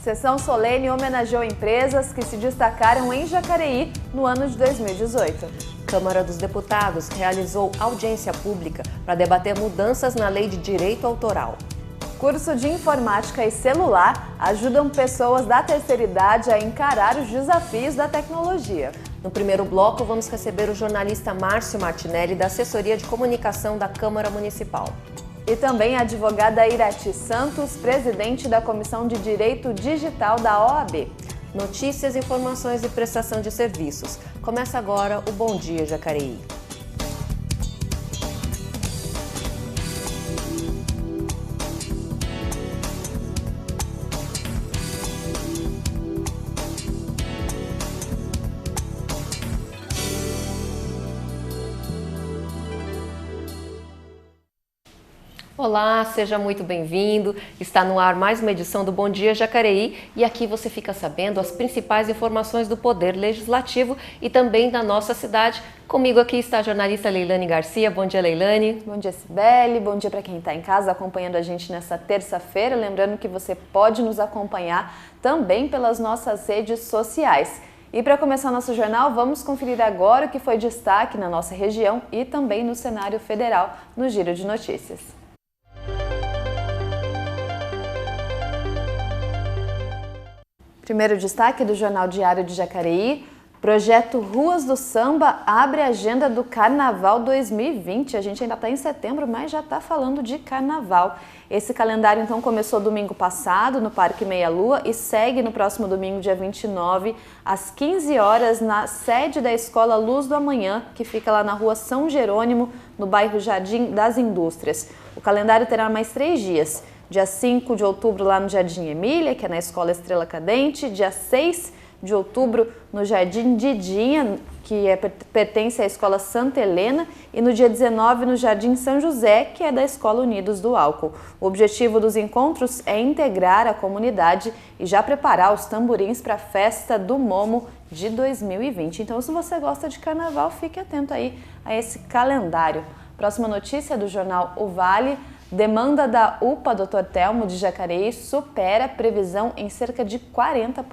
Sessão solene homenageou empresas que se destacaram em Jacareí no ano de 2018. Câmara dos Deputados realizou audiência pública para debater mudanças na Lei de Direito Autoral. Curso de Informática e Celular ajudam pessoas da terceira idade a encarar os desafios da tecnologia. No primeiro bloco, vamos receber o jornalista Márcio Martinelli, da Assessoria de Comunicação da Câmara Municipal. E também a advogada Irati Santos, presidente da Comissão de Direito Digital da OAB. Notícias, informações e prestação de serviços. Começa agora o Bom Dia Jacareí. Olá, seja muito bem-vindo. Está no ar mais uma edição do Bom Dia Jacareí e aqui você fica sabendo as principais informações do Poder Legislativo e também da nossa cidade. Comigo aqui está a jornalista Leilane Garcia. Bom dia, Leilane. Bom dia, Cibele. Bom dia para quem está em casa acompanhando a gente nessa terça-feira. Lembrando que você pode nos acompanhar também pelas nossas redes sociais. E para começar nosso jornal, vamos conferir agora o que foi destaque na nossa região e também no cenário federal no Giro de Notícias. Primeiro destaque do Jornal Diário de Jacareí, projeto Ruas do Samba abre a agenda do Carnaval 2020. A gente ainda está em setembro, mas já está falando de Carnaval. Esse calendário então começou domingo passado no Parque Meia Lua e segue no próximo domingo, dia 29, às 15 horas, na sede da Escola Luz do Amanhã, que fica lá na Rua São Jerônimo, no bairro Jardim das Indústrias. O calendário terá mais 3 dias. Dia 5 de outubro lá no Jardim Emília, que é na Escola Estrela Cadente. Dia 6 de outubro no Jardim Didinha, que pertence à Escola Santa Helena. E no dia 19 no Jardim São José, que é da Escola Unidos do Álcool. O objetivo dos encontros é integrar a comunidade e já preparar os tamborins para a Festa do Momo de 2020. Então, se você gosta de carnaval, fique atento aí a esse calendário. Próxima notícia do jornal O Vale. Demanda da UPA Dr. Telmo de Jacareí supera a previsão em cerca de 40%.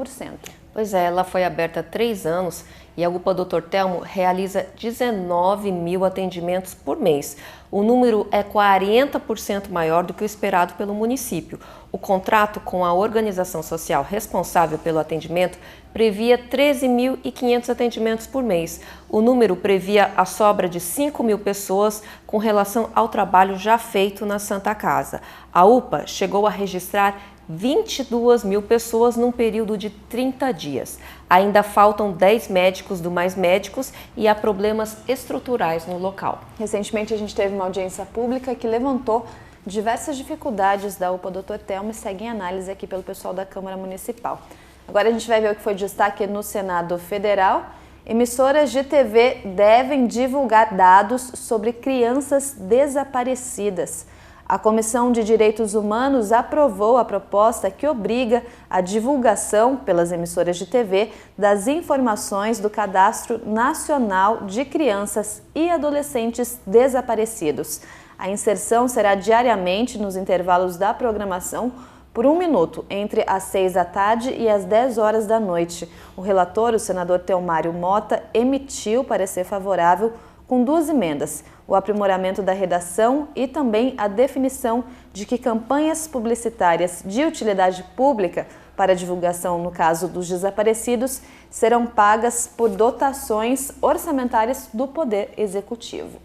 Pois é, ela foi aberta há 3 anos e a UPA Dr. Telmo realiza 19 mil atendimentos por mês. O número é 40% maior do que o esperado pelo município. O contrato com a organização social responsável pelo atendimento previa 13.500 atendimentos por mês. O número previa a sobra de 5 mil pessoas com relação ao trabalho já feito na Santa Casa. A UPA chegou a registrar 22 mil pessoas num período de 30 dias. Ainda faltam 10 médicos do Mais Médicos e há problemas estruturais no local. Recentemente a gente teve uma audiência pública que levantou diversas dificuldades da UPA Dr. Telmo e segue em análise aqui pelo pessoal da Câmara Municipal. Agora a gente vai ver o que foi destaque no Senado Federal. Emissoras de TV devem divulgar dados sobre crianças desaparecidas. A Comissão de Direitos Humanos aprovou a proposta que obriga a divulgação pelas emissoras de TV das informações do Cadastro Nacional de Crianças e Adolescentes Desaparecidos. A inserção será diariamente nos intervalos da programação por 1 minuto, entre as 6 da tarde e as 10 horas da noite. O relator, o senador Teomário Mota, emitiu parecer favorável com 2 emendas: o aprimoramento da redação e também a definição de que campanhas publicitárias de utilidade pública para divulgação, no caso dos desaparecidos, serão pagas por dotações orçamentárias do Poder Executivo.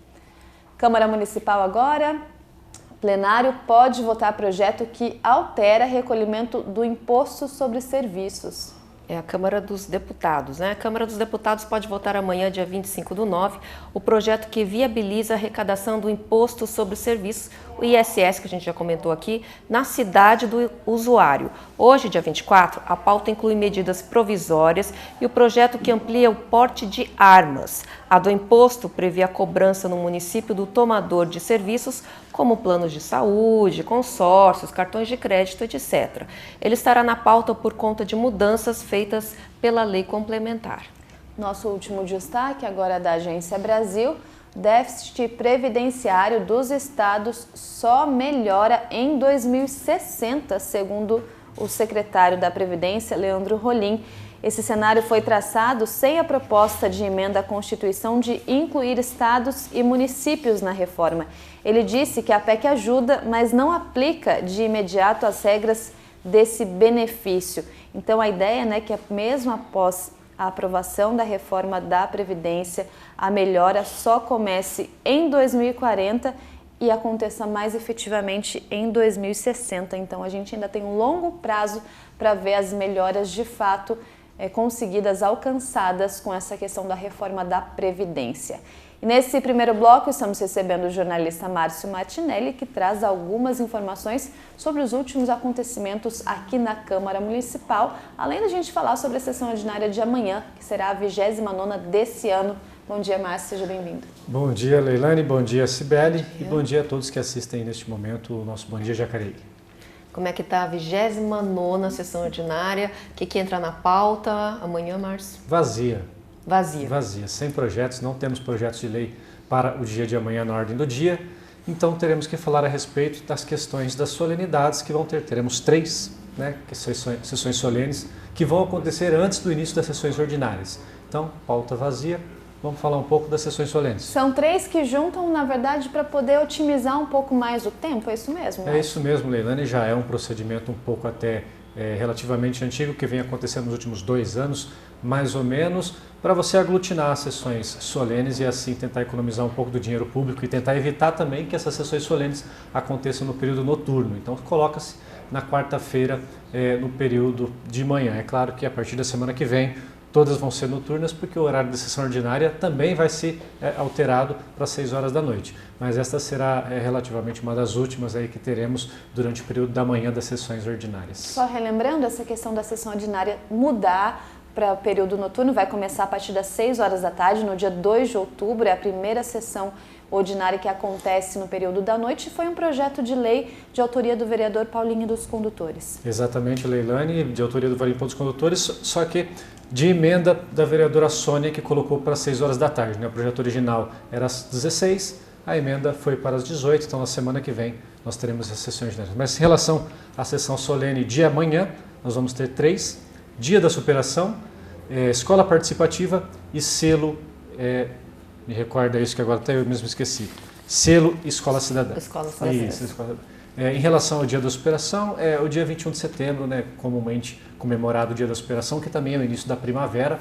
Câmara Municipal agora. Plenário pode votar projeto que altera recolhimento do Imposto sobre Serviços. É a Câmara dos Deputados, né? A Câmara dos Deputados pode votar amanhã, dia 25/9, o projeto que viabiliza a arrecadação do Imposto sobre Serviços, o ISS, que a gente já comentou aqui, na cidade do usuário. Hoje, dia 24, a pauta inclui medidas provisórias e o projeto que amplia o porte de armas. A do imposto prevê a cobrança no município do tomador de serviços, como planos de saúde, consórcios, cartões de crédito, etc. Ele estará na pauta por conta de mudanças feitas pela lei complementar. Nosso último destaque agora é da Agência Brasil. Déficit previdenciário dos estados só melhora em 2060, segundo o secretário da Previdência, Leandro Rolim. Esse cenário foi traçado sem a proposta de emenda à Constituição de incluir estados e municípios na reforma. Ele disse que a PEC ajuda, mas não aplica de imediato as regras desse benefício. Então a ideia é que mesmo após a aprovação da reforma da Previdência, a melhora só comece em 2040 e aconteça mais efetivamente em 2060. Então a gente ainda tem um longo prazo para ver as melhoras de fato conseguidas, alcançadas com essa questão da reforma da Previdência. E nesse primeiro bloco estamos recebendo o jornalista Márcio Martinelli, que traz algumas informações sobre os últimos acontecimentos aqui na Câmara Municipal, além da gente falar sobre a sessão ordinária de amanhã, que será a 29ª desse ano. Bom dia, Márcio, seja bem-vindo. Bom dia, Leilane, bom dia, Cibele, e bom dia a todos que assistem neste momento o nosso Bom Dia Jacareí. Como é que está a 29ª sessão ordinária? O que entra na pauta amanhã, Márcio? Vazia. Vazia, sem projetos, não temos projetos de lei para o dia de amanhã na ordem do dia, então teremos que falar a respeito das questões das solenidades que vão ter. Teremos 3 sessões solenes que vão acontecer antes do início das sessões ordinárias. Então, pauta vazia. Vamos falar um pouco das sessões solenes. São 3 que juntam, na verdade, para poder otimizar um pouco mais o tempo, é isso mesmo? É isso mesmo, Leilane, já é um procedimento um pouco até relativamente antigo, que vem acontecendo nos últimos 2 anos, mais ou menos, para você aglutinar as sessões solenes e assim tentar economizar um pouco do dinheiro público e tentar evitar também que essas sessões solenes aconteçam no período noturno. Então coloca-se na quarta-feira no período de manhã. É claro que a partir da semana que vem todas vão ser noturnas, porque o horário da sessão ordinária também vai ser alterado para 6 horas da noite. Mas esta será relativamente uma das últimas aí que teremos durante o período da manhã das sessões ordinárias. Só relembrando, essa questão da sessão ordinária mudar para o período noturno vai começar a partir das 6 horas da tarde, no dia 2 de outubro, é a primeira sessão ordinária que acontece no período da noite, foi um projeto de lei de autoria do vereador Paulinho dos Condutores. Exatamente, Leilane, de autoria do Paulinho dos Condutores, só que de emenda da vereadora Sônia, que colocou para 6 horas da tarde. O projeto original era às 16, a emenda foi para as 18, então na semana que vem nós teremos as sessões ordinárias. Mas em relação à sessão solene de amanhã, nós vamos ter 3, Dia da Superação, Escola Participativa e selo, me recorda isso que agora até eu mesmo esqueci, selo Escola Cidadã. Escola Cidadã. Isso, em relação ao Dia da Superação, é o dia 21 de setembro, comumente comemorado o Dia da Superação, que também é o início da primavera,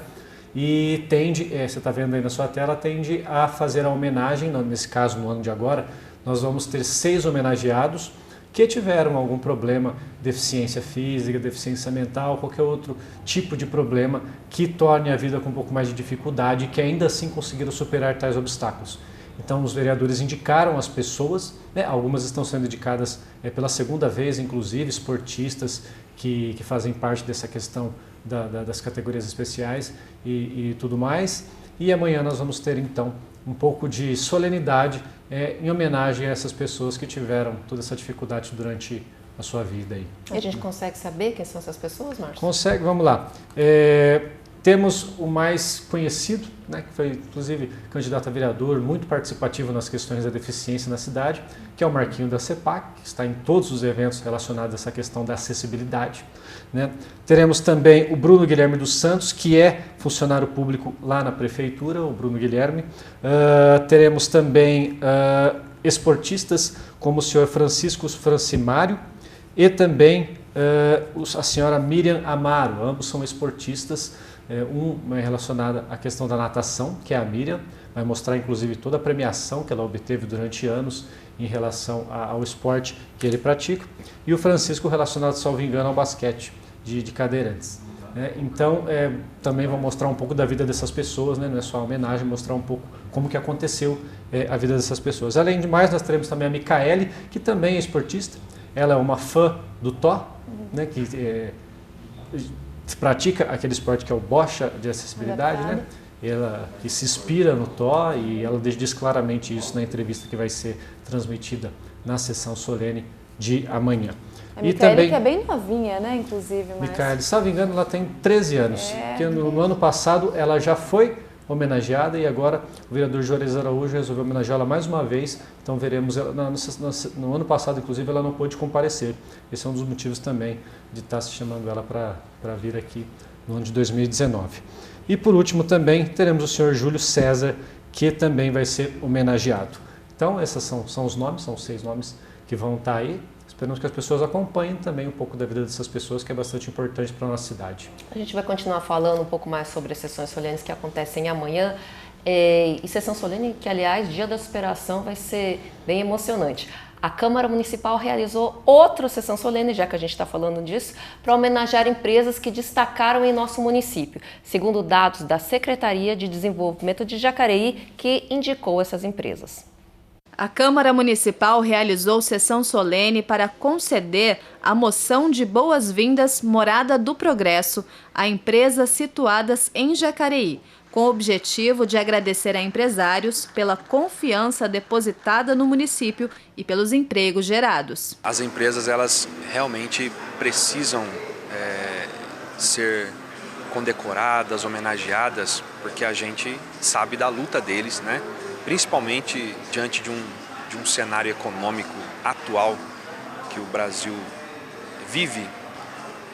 e tende, você está vendo aí na sua tela, tende a fazer a homenagem, nesse caso no ano de agora, nós vamos ter 6 homenageados que tiveram algum problema, deficiência física, deficiência mental, qualquer outro tipo de problema que torne a vida com um pouco mais de dificuldade e que ainda assim conseguiram superar tais obstáculos. Então os vereadores indicaram as pessoas, algumas estão sendo indicadas pela 2ª vez, inclusive esportistas que fazem parte dessa questão das categorias especiais e tudo mais. E amanhã nós vamos ter então um pouco de solenidade em homenagem a essas pessoas que tiveram toda essa dificuldade durante a sua vida aí. A gente consegue saber quem são essas pessoas, Márcio? Consegue, vamos lá. Temos o mais conhecido, que foi inclusive candidato a vereador, muito participativo nas questões da deficiência na cidade, que é o Marquinho da CEPAC, que está em todos os eventos relacionados a essa questão da acessibilidade. Teremos também o Bruno Guilherme dos Santos, que é funcionário público lá na prefeitura, o Bruno Guilherme. Teremos também esportistas como o senhor Francisco Francimário e também a senhora Miriam Amaro, ambos são esportistas. Uma é relacionada à questão da natação, que é a Miriam, vai mostrar inclusive toda a premiação que ela obteve durante anos em relação ao esporte que ele pratica, e o Francisco relacionado, salvo engano, ao basquete de cadeirantes. Então, também vou mostrar um pouco da vida dessas pessoas, não é só a homenagem, mostrar um pouco como que aconteceu a vida dessas pessoas. Além de mais, nós teremos também a Micaele, que também é esportista, ela é uma fã do Tó, que pratica aquele esporte que é o bocha de acessibilidade, ela que se inspira no Tó, e ela diz claramente isso na entrevista que vai ser transmitida na sessão solene de amanhã. A Micaele, que é bem novinha, inclusive. Micaele, salvo engano, ela tem 13 anos, porque no ano passado ela já foi homenageada, e agora o vereador Juarez Araújo resolveu homenageá-la mais uma vez. Então veremos ela, no ano passado inclusive ela não pôde comparecer. Esse é um dos motivos também de estar se chamando ela para vir aqui no ano de 2019. E por último também teremos o senhor Júlio César, que também vai ser homenageado. Então esses são os nomes, são 6 nomes que vão estar aí. Esperamos que as pessoas acompanhem também um pouco da vida dessas pessoas, que é bastante importante para a nossa cidade. A gente vai continuar falando um pouco mais sobre as sessões solenes que acontecem amanhã. E sessão solene que, aliás, Dia da Superação vai ser bem emocionante. A Câmara Municipal realizou outra sessão solene, já que a gente está falando disso, para homenagear empresas que destacaram em nosso município, segundo dados da Secretaria de Desenvolvimento de Jacareí, que indicou essas empresas. A Câmara Municipal realizou sessão solene para conceder a moção de boas-vindas Morada do Progresso a empresas situadas em Jacareí, com o objetivo de agradecer a empresários pela confiança depositada no município e pelos empregos gerados. As empresas, elas realmente precisam ser condecoradas, homenageadas, porque a gente sabe da luta deles, né? Principalmente diante de um cenário econômico atual que o Brasil vive,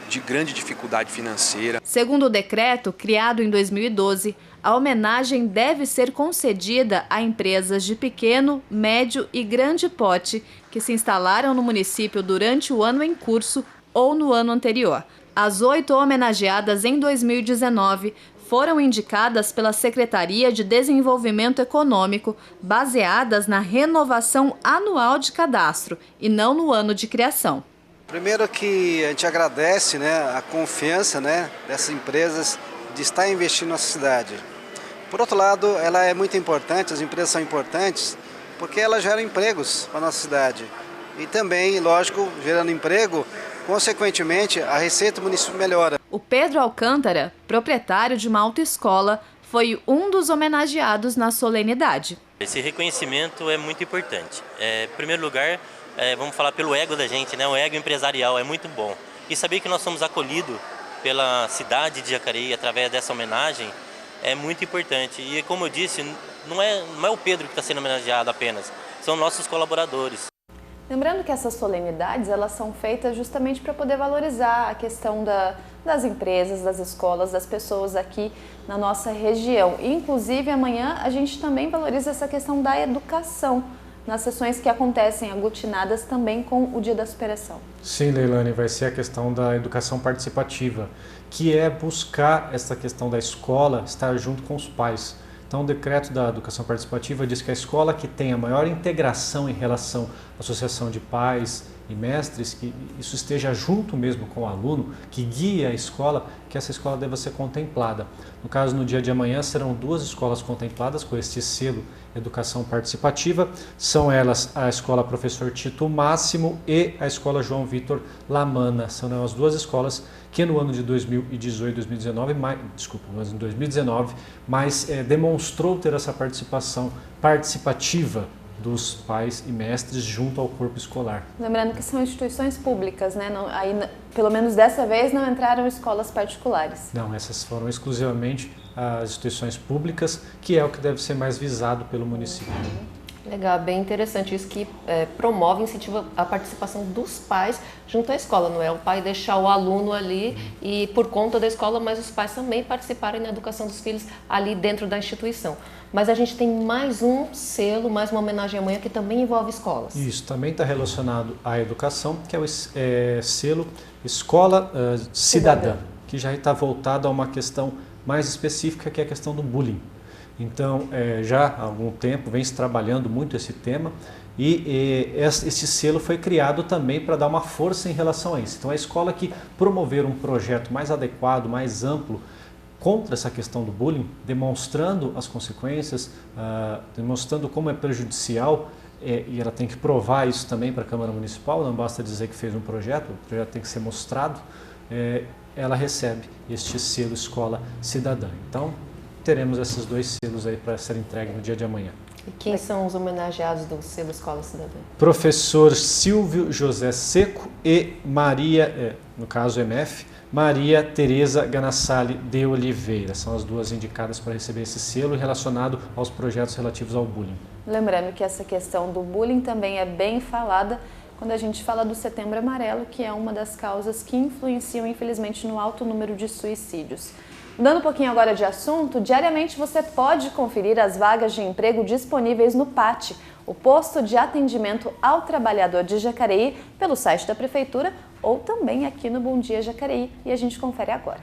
de grande dificuldade financeira. Segundo o decreto, criado em 2012, a homenagem deve ser concedida a empresas de pequeno, médio e grande porte que se instalaram no município durante o ano em curso ou no ano anterior. As 8 homenageadas em 2019 foram indicadas pela Secretaria de Desenvolvimento Econômico, baseadas na renovação anual de cadastro e não no ano de criação. Primeiro que a gente agradece, né, a confiança, né, dessas empresas de estar investindo na nossa cidade. Por outro lado, ela é muito importante, as empresas são importantes porque elas geram empregos para a nossa cidade. E também, lógico, gerando emprego, consequentemente, a receita do município melhora. O Pedro Alcântara, proprietário de uma autoescola, foi um dos homenageados na solenidade. Esse reconhecimento é muito importante. Em primeiro lugar, vamos falar pelo ego da gente, né? O ego empresarial é muito bom. E saber que nós somos acolhidos pela cidade de Jacareí através dessa homenagem é muito importante. E como eu disse, não é o Pedro que está sendo homenageado apenas, são nossos colaboradores. Lembrando que essas solenidades elas são feitas justamente para poder valorizar a questão das empresas, das escolas, das pessoas aqui na nossa região. E, inclusive, amanhã a gente também valoriza essa questão da educação, nas sessões que acontecem aglutinadas também com o Dia da Superação. Sim, Leilane, vai ser a questão da educação participativa, que é buscar essa questão da escola estar junto com os pais. Então, o decreto da educação participativa diz que a escola que tem a maior integração em relação à associação de pais e mestres, que isso esteja junto mesmo com o aluno, que guie a escola, que essa escola deva ser contemplada. No caso, no dia de amanhã, serão 2 escolas contempladas com este selo Educação Participativa. São elas a Escola Professor Tito Máximo e a Escola João Vitor Lamana. São as 2 escolas que no ano de 2019, demonstrou ter essa participação participativa dos pais e mestres junto ao corpo escolar. Lembrando que são instituições públicas, né? Não, aí, pelo menos dessa vez, não entraram escolas particulares. Não, essas foram exclusivamente as instituições públicas, que é o que deve ser mais visado pelo município. Legal, bem interessante isso, que promove e incentiva a participação dos pais junto à escola, não é o pai deixar o aluno ali e por conta da escola, mas os pais também participarem na educação dos filhos ali dentro da instituição. Mas a gente tem mais um selo, mais uma homenagem amanhã que também envolve escolas. Isso, também está relacionado à educação, que é o selo Escola Cidadã, que já está voltado a uma questão mais específica, que é a questão do bullying. Então, já há algum tempo vem se trabalhando muito esse tema e esse selo foi criado também para dar uma força em relação a isso. Então, a escola que promover um projeto mais adequado, mais amplo contra essa questão do bullying, demonstrando as consequências, demonstrando como é prejudicial, e ela tem que provar isso também para a Câmara Municipal, não basta dizer que fez um projeto, o projeto tem que ser mostrado, ela recebe este selo Escola Cidadã. Então, teremos esses 2 selos aí para ser entregue no dia de amanhã. E quem são os homenageados do selo Escola Cidadã? Professor Silvio José Seco e Maria, no caso MF, Maria Tereza Ganassali de Oliveira. São as duas indicadas para receber esse selo relacionado aos projetos relativos ao bullying. Lembrando que essa questão do bullying também é bem falada quando a gente fala do Setembro Amarelo, que é uma das causas que influenciam, infelizmente, no alto número de suicídios. Mudando um pouquinho agora de assunto, diariamente você pode conferir as vagas de emprego disponíveis no PAT, o Posto de Atendimento ao Trabalhador de Jacareí, pelo site da Prefeitura ou também aqui no Bom Dia Jacareí. E a gente confere agora.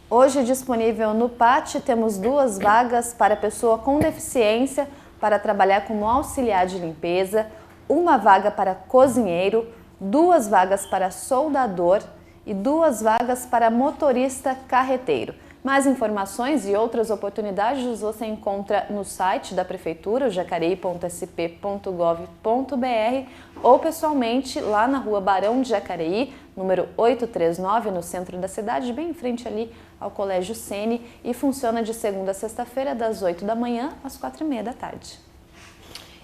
Hoje disponível no PAT temos 2 vagas para pessoa com deficiência para trabalhar como auxiliar de limpeza, 1 vaga para cozinheiro, 2 vagas para soldador e 2 vagas para motorista carreteiro. Mais informações e outras oportunidades você encontra no site da Prefeitura, jacareí.sp.gov.br, ou pessoalmente lá na Rua Barão de Jacareí, número 839, no centro da cidade, bem em frente ali ao Colégio Sene, e funciona de segunda a sexta-feira, das 8 da manhã às 4h30 da tarde.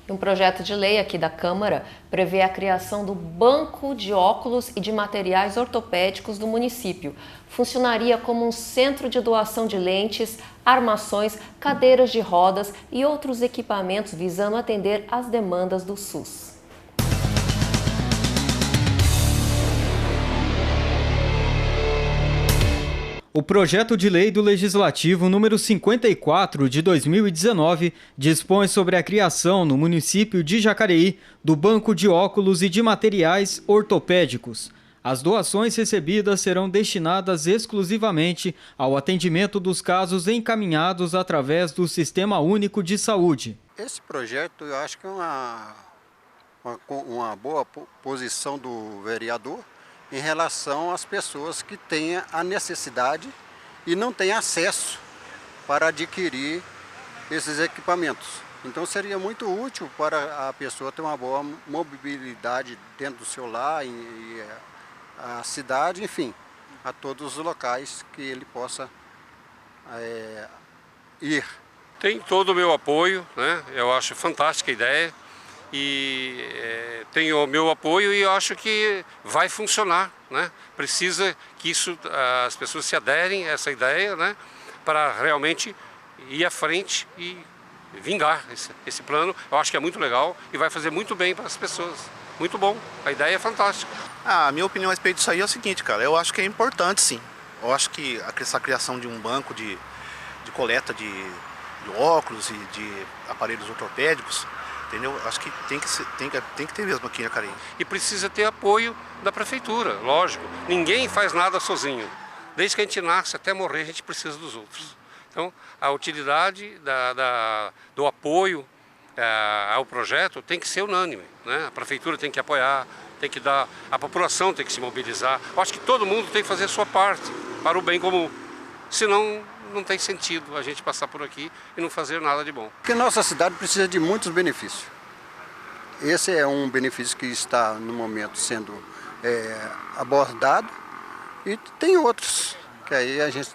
Um projeto de lei aqui da Câmara prevê a criação do Banco de Óculos e de Materiais Ortopédicos do município. Funcionaria como um centro de doação de lentes, armações, cadeiras de rodas e outros equipamentos visando atender às demandas do SUS. O projeto de lei do Legislativo número 54 de 2019 dispõe sobre a criação no município de Jacareí do Banco de Óculos e de Materiais Ortopédicos. As doações recebidas serão destinadas exclusivamente ao atendimento dos casos encaminhados através do Sistema Único de Saúde. Esse projeto eu acho que é uma boa posição do vereador em relação às pessoas que têm a necessidade e não têm acesso para adquirir esses equipamentos. Então seria muito útil para a pessoa ter uma boa mobilidade dentro do seu lar, e a cidade, enfim, a todos os locais que ele possa ir. Tem todo o meu apoio, né? Eu acho fantástica a ideia. E tem o meu apoio e eu acho que vai funcionar, né? Precisa que as pessoas se aderem a essa ideia, né? Para realmente ir à frente e vingar esse plano. Eu acho que é muito legal e vai fazer muito bem para as pessoas. Muito bom, a ideia é fantástica. A minha opinião a respeito disso aí é o seguinte, cara, eu acho que é importante sim. Eu acho que essa criação de um banco de coleta de óculos e de aparelhos ortopédicos, entendeu? Acho que tem que ter mesmo aqui em Jacareí. E precisa ter apoio da prefeitura, lógico. Ninguém faz nada sozinho. Desde que a gente nasce até morrer, a gente precisa dos outros. Então, a utilidade do apoio ao projeto tem que ser unânime, né? A prefeitura tem que apoiar, tem que dar, a população tem que se mobilizar. Eu acho que todo mundo tem que fazer a sua parte para o bem comum. Senão, não tem sentido a gente passar por aqui e não fazer nada de bom. Porque nossa cidade precisa de muitos benefícios. Esse é um benefício que está no momento sendo abordado, e tem outros que aí a gente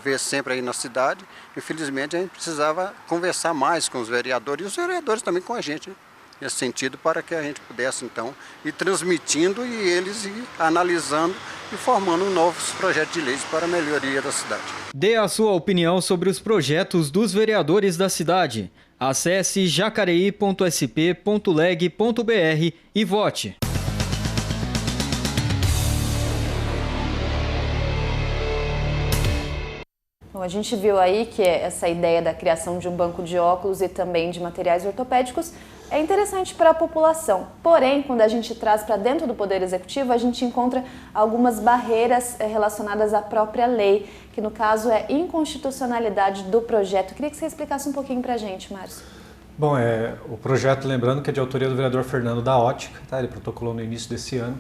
vê sempre aí na cidade. Infelizmente a gente precisava conversar mais com os vereadores e os vereadores também com a gente, né? Nesse sentido, para que a gente pudesse então ir transmitindo e eles ir analisando e formando novos projetos de leis para a melhoria da cidade. Dê a sua opinião sobre os projetos dos vereadores da cidade. Acesse jacareí.sp.leg.br e vote. Bom, a gente viu aí que essa ideia da criação de um banco de óculos e também de materiais ortopédicos é interessante para a população. Porém, quando a gente traz para dentro do Poder Executivo, a gente encontra algumas barreiras relacionadas à própria lei, que no caso é inconstitucionalidade do projeto. Eu queria que você explicasse um pouquinho para a gente, Márcio. Bom, o projeto, lembrando que é de autoria do vereador Fernando da Ótica, tá? Ele protocolou no início desse ano.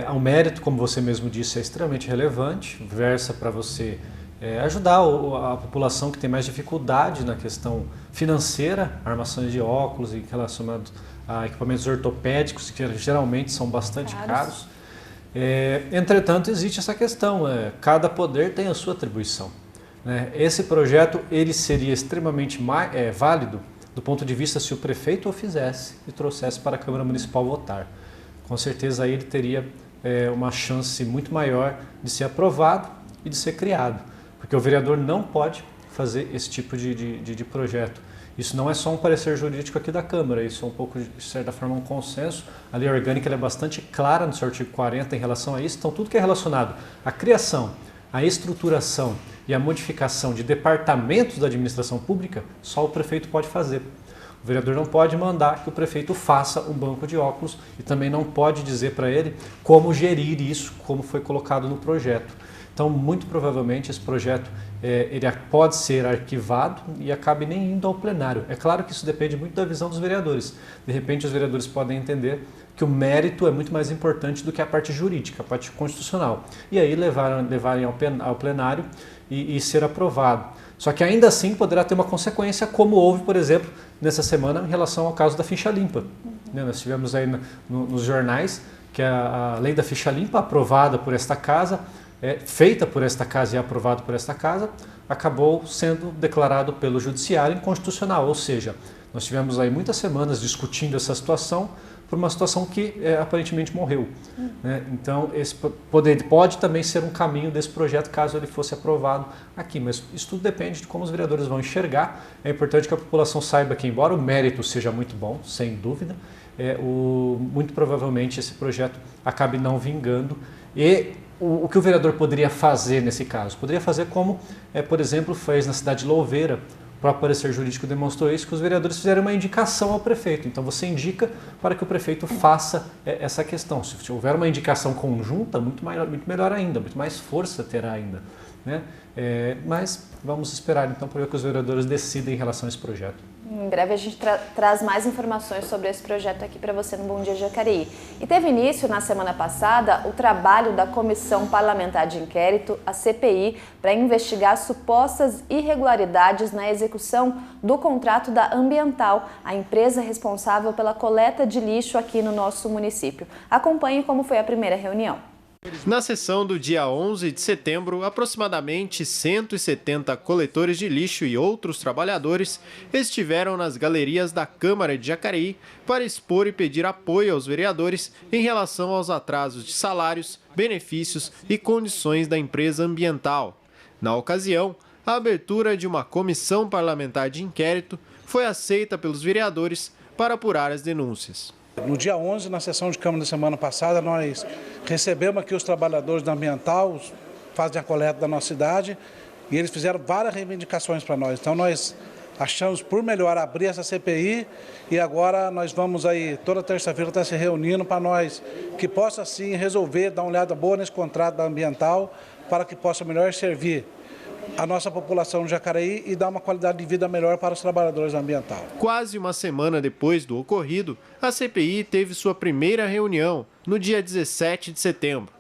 Ao mérito, como você mesmo disse, é extremamente relevante, versa para você ajudar a população que tem mais dificuldade na questão financeira, armações de óculos e relacionados a equipamentos ortopédicos, que geralmente são bastante caros. Entretanto, existe essa questão, cada poder tem a sua atribuição. Esse projeto ele seria extremamente válido do ponto de vista se o prefeito o fizesse e trouxesse para a Câmara Municipal votar. Com certeza aí ele teria uma chance muito maior de ser aprovado e de ser criado, porque o vereador não pode fazer esse tipo de projeto. Isso não é só um parecer jurídico aqui da Câmara, isso é um pouco, de certa forma, um consenso. A lei orgânica ela é bastante clara no seu artigo 40 em relação a isso. Então, tudo que é relacionado à criação, à estruturação e à modificação de departamentos da administração pública, só o prefeito pode fazer. O vereador não pode mandar que o prefeito faça um banco de óculos e também não pode dizer para ele como gerir isso, como foi colocado no projeto. Então, muito provavelmente, esse projeto ele pode ser arquivado e acabe nem indo ao plenário. É claro que isso depende muito da visão dos vereadores. De repente, os vereadores podem entender que o mérito é muito mais importante do que a parte jurídica, a parte constitucional. E aí levarem ao plenário e ser aprovado. Só que ainda assim poderá ter uma consequência, como houve, por exemplo, nessa semana em relação ao caso da ficha limpa. Nós tivemos aí nos jornais que a lei da ficha limpa, aprovada por esta casa, feita por esta casa e aprovado por esta casa, acabou sendo declarado pelo judiciário inconstitucional, ou seja, nós tivemos aí muitas semanas discutindo essa situação por uma situação que aparentemente morreu. Então, esse pode também ser um caminho desse projeto caso ele fosse aprovado aqui, mas isso tudo depende de como os vereadores vão enxergar. É importante que a população saiba que, embora o mérito seja muito bom, sem dúvida, muito provavelmente esse projeto acabe não vingando. E o que o vereador poderia fazer nesse caso? Poderia fazer como, por exemplo, fez na cidade de Louveira. O próprio parecer jurídico demonstrou isso, que os vereadores fizeram uma indicação ao prefeito. Então você indica para que o prefeito faça essa questão. Se houver uma indicação conjunta, muito melhor ainda, muito mais força terá ainda. Mas vamos esperar então para ver o que os vereadores decidem em relação a esse projeto. Em breve a gente traz mais informações sobre esse projeto aqui para você no Bom Dia Jacareí. E teve início na semana passada o trabalho da Comissão Parlamentar de Inquérito, a CPI, para investigar supostas irregularidades na execução do contrato da Ambiental, a empresa responsável pela coleta de lixo aqui no nosso município. Acompanhe como foi a primeira reunião. Na sessão do dia 11 de setembro, aproximadamente 170 coletores de lixo e outros trabalhadores estiveram nas galerias da Câmara de Jacareí para expor e pedir apoio aos vereadores em relação aos atrasos de salários, benefícios e condições da empresa Ambiental. Na ocasião, a abertura de uma comissão parlamentar de inquérito foi aceita pelos vereadores para apurar as denúncias. No dia 11, na sessão de Câmara da semana passada, nós recebemos aqui os trabalhadores da Ambiental, fazem a coleta da nossa cidade, e eles fizeram várias reivindicações para nós. Então nós achamos por melhor abrir essa CPI e agora nós vamos aí toda terça-feira estar se reunindo para nós que possa sim resolver, dar uma olhada boa nesse contrato da Ambiental para que possa melhor servir a nossa população de Jacareí e dar uma qualidade de vida melhor para os trabalhadores da Ambiental. Quase uma semana depois do ocorrido, a CPI teve sua primeira reunião, no dia 17 de setembro.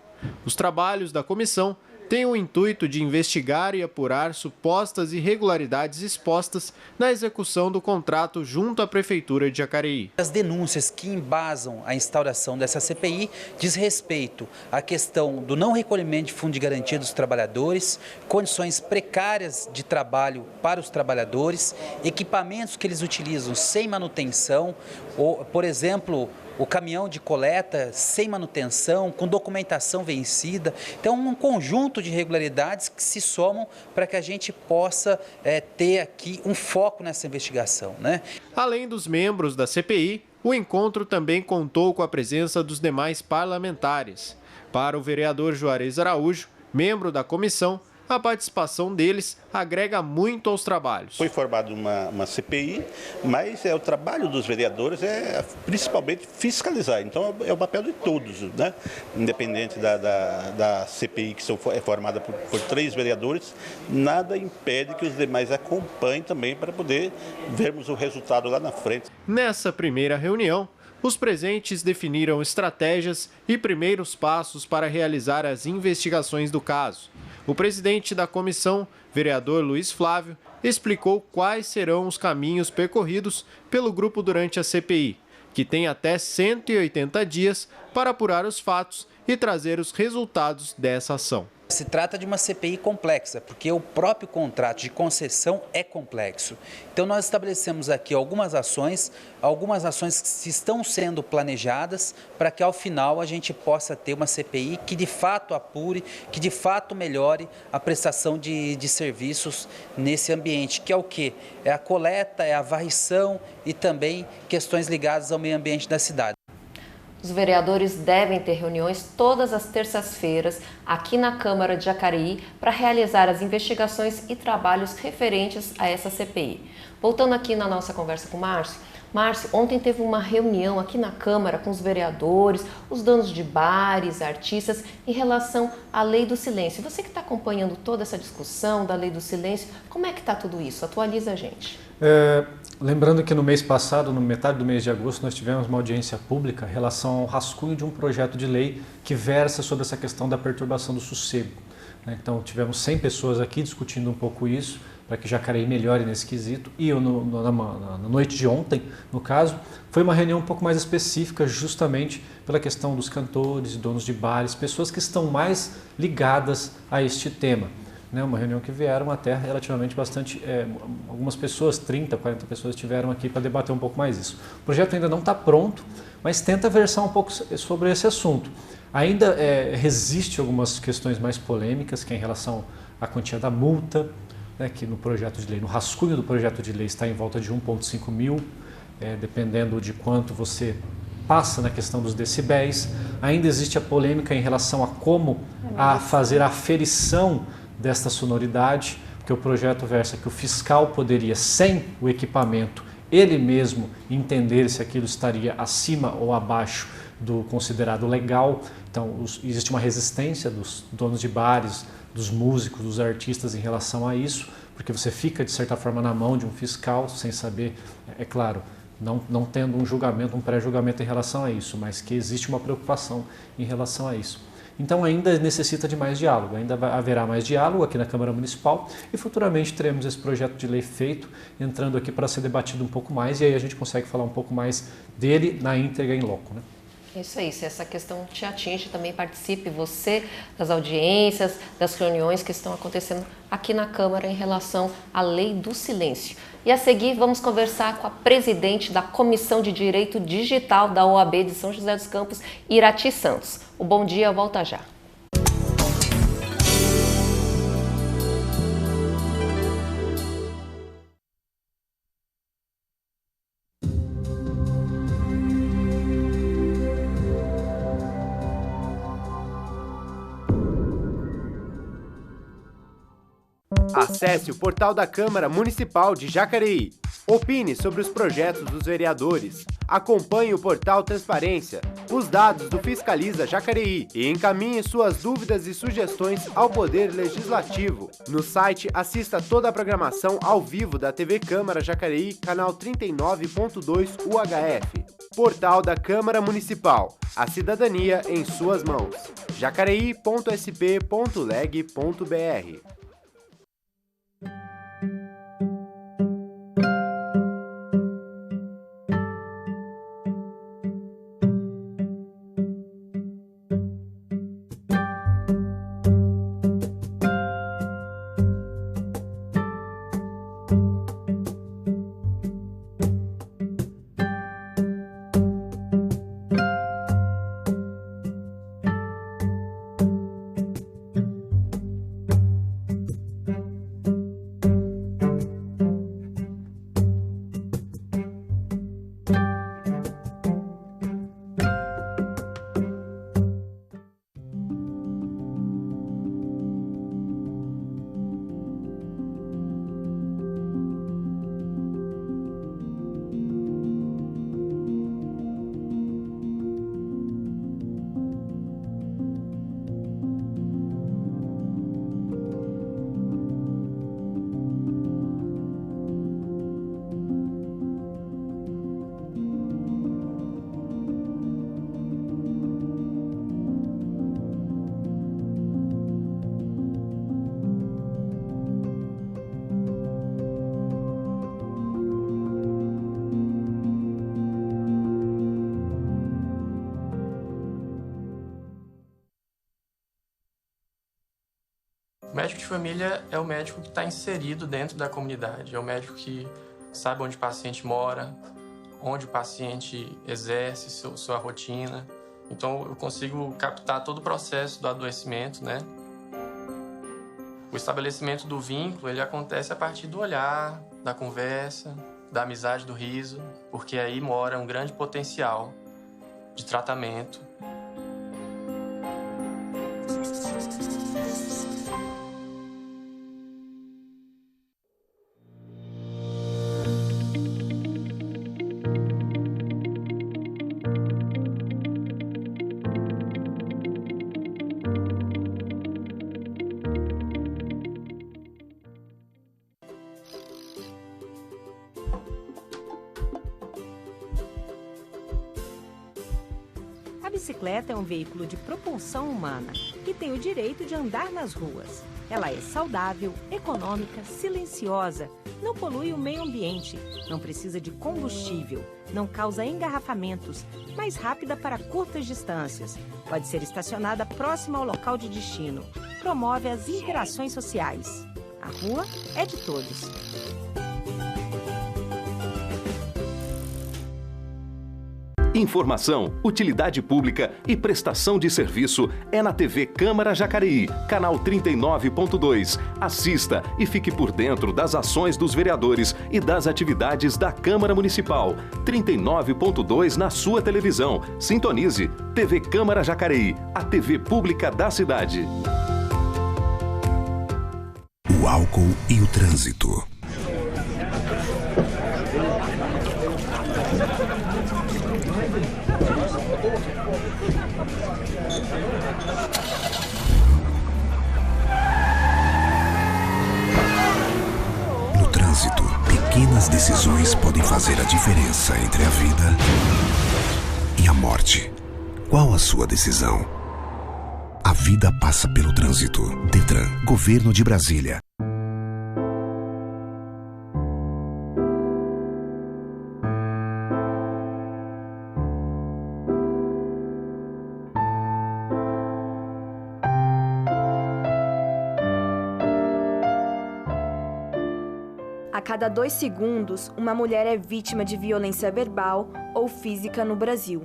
Os trabalhos da comissão têm o intuito de investigar e apurar supostas irregularidades expostas na execução do contrato junto à Prefeitura de Jacareí. As denúncias que embasam a instauração dessa CPI diz respeito à questão do não recolhimento de fundo de garantia dos trabalhadores, condições precárias de trabalho para os trabalhadores, equipamentos que eles utilizam sem manutenção, ou, por exemplo, o caminhão de coleta sem manutenção, com documentação vencida. Então, um conjunto de irregularidades que se somam para que a gente possa ter aqui um foco nessa investigação, Além dos membros da CPI, o encontro também contou com a presença dos demais parlamentares. Para o vereador Juarez Araújo, membro da comissão, a participação deles agrega muito aos trabalhos. Foi formada uma CPI, mas o trabalho dos vereadores é principalmente fiscalizar. Então é o papel de todos, Independente da CPI, que é formada por 3 vereadores, nada impede que os demais acompanhem também para poder vermos o resultado lá na frente. Nessa primeira reunião, os presentes definiram estratégias e primeiros passos para realizar as investigações do caso. O presidente da comissão, vereador Luiz Flávio, explicou quais serão os caminhos percorridos pelo grupo durante a CPI, que tem até 180 dias para apurar os fatos e trazer os resultados dessa ação. Se trata de uma CPI complexa, porque o próprio contrato de concessão é complexo. Então nós estabelecemos aqui algumas ações que estão sendo planejadas para que ao final a gente possa ter uma CPI que de fato apure, que de fato melhore a prestação de serviços nesse ambiente, que é o quê? É a coleta, é a varrição e também questões ligadas ao meio ambiente da cidade. Os vereadores devem ter reuniões todas as terças-feiras aqui na Câmara de Jacareí para realizar as investigações e trabalhos referentes a essa CPI. Voltando aqui na nossa conversa com o Márcio. Márcio, ontem teve uma reunião aqui na Câmara com os vereadores, os donos de bares, artistas, em relação à Lei do Silêncio. Você que está acompanhando toda essa discussão da Lei do Silêncio, como é que está tudo isso? Atualiza a gente. Lembrando que no mês passado, no metade do mês de agosto, nós tivemos uma audiência pública em relação ao rascunho de um projeto de lei que versa sobre essa questão da perturbação do sossego. Então tivemos 100 pessoas aqui discutindo um pouco isso, para que Jacareí melhore nesse quesito. E na noite de ontem, no caso, foi uma reunião um pouco mais específica justamente pela questão dos cantores, donos de bares, pessoas que estão mais ligadas a este tema. Uma reunião que vieram até relativamente bastante, algumas pessoas, 30, 40 pessoas estiveram aqui para debater um pouco mais isso. O projeto ainda não está pronto, mas tenta versar um pouco sobre esse assunto. Ainda resiste algumas questões mais polêmicas, que é em relação à quantia da multa, que no projeto de lei, no rascunho do projeto de lei está em volta de 1,5 mil, dependendo de quanto você passa na questão dos decibéis. Ainda existe a polêmica em relação a como fazer a aferição desta sonoridade, porque o projeto versa que o fiscal poderia, sem o equipamento, ele mesmo entender se aquilo estaria acima ou abaixo do considerado legal. Então, existe uma resistência dos donos de bares, dos músicos, dos artistas em relação a isso, porque você fica, de certa forma, na mão de um fiscal, sem saber, é claro, não tendo um julgamento, um pré-julgamento em relação a isso, mas que existe uma preocupação em relação a isso. Então ainda necessita de mais diálogo, ainda haverá mais diálogo aqui na Câmara Municipal e futuramente teremos esse projeto de lei feito, entrando aqui para ser debatido um pouco mais e aí a gente consegue falar um pouco mais dele na íntegra em loco, né? Isso aí, se essa questão te atinge, também participe você das audiências, das reuniões que estão acontecendo aqui na Câmara em relação à Lei do Silêncio. E a seguir vamos conversar com a presidente da Comissão de Direito Digital da OAB de São José dos Campos, Irati Santos. O Bom Dia volta já. Acesse o portal da Câmara Municipal de Jacareí. Opine sobre os projetos dos vereadores. Acompanhe o portal Transparência, os dados do Fiscaliza Jacareí e encaminhe suas dúvidas e sugestões ao Poder Legislativo. No site, assista toda a programação ao vivo da TV Câmara Jacareí, canal 39.2 UHF. Portal da Câmara Municipal. A cidadania em suas mãos. jacareí.sp.leg.br. O médico de família é o médico que está inserido dentro da comunidade, é o médico que sabe onde o paciente mora, onde o paciente exerce sua rotina. Então eu consigo captar todo o processo do adoecimento, né? O estabelecimento do vínculo, ele acontece a partir do olhar, da conversa, da amizade, do riso, porque aí mora um grande potencial de tratamento. A bicicleta é um veículo de propulsão humana que tem o direito de andar nas ruas. Ela é saudável, econômica, silenciosa, não polui o meio ambiente, não precisa de combustível, não causa engarrafamentos, mais rápida para curtas distâncias, pode ser estacionada próxima ao local de destino, promove as interações sociais. A rua é de todos. Informação, utilidade pública e prestação de serviço é na TV Câmara Jacareí, canal 39.2. Assista e fique por dentro das ações dos vereadores e das atividades da Câmara Municipal. 39.2 na sua televisão. Sintonize. TV Câmara Jacareí, a TV pública da cidade. O álcool e o trânsito. No trânsito, pequenas decisões podem fazer a diferença entre a vida e a morte. Qual a sua decisão? A vida passa pelo trânsito. Detran, Governo de Brasília. A cada 2 segundos, uma mulher é vítima de violência verbal ou física no Brasil.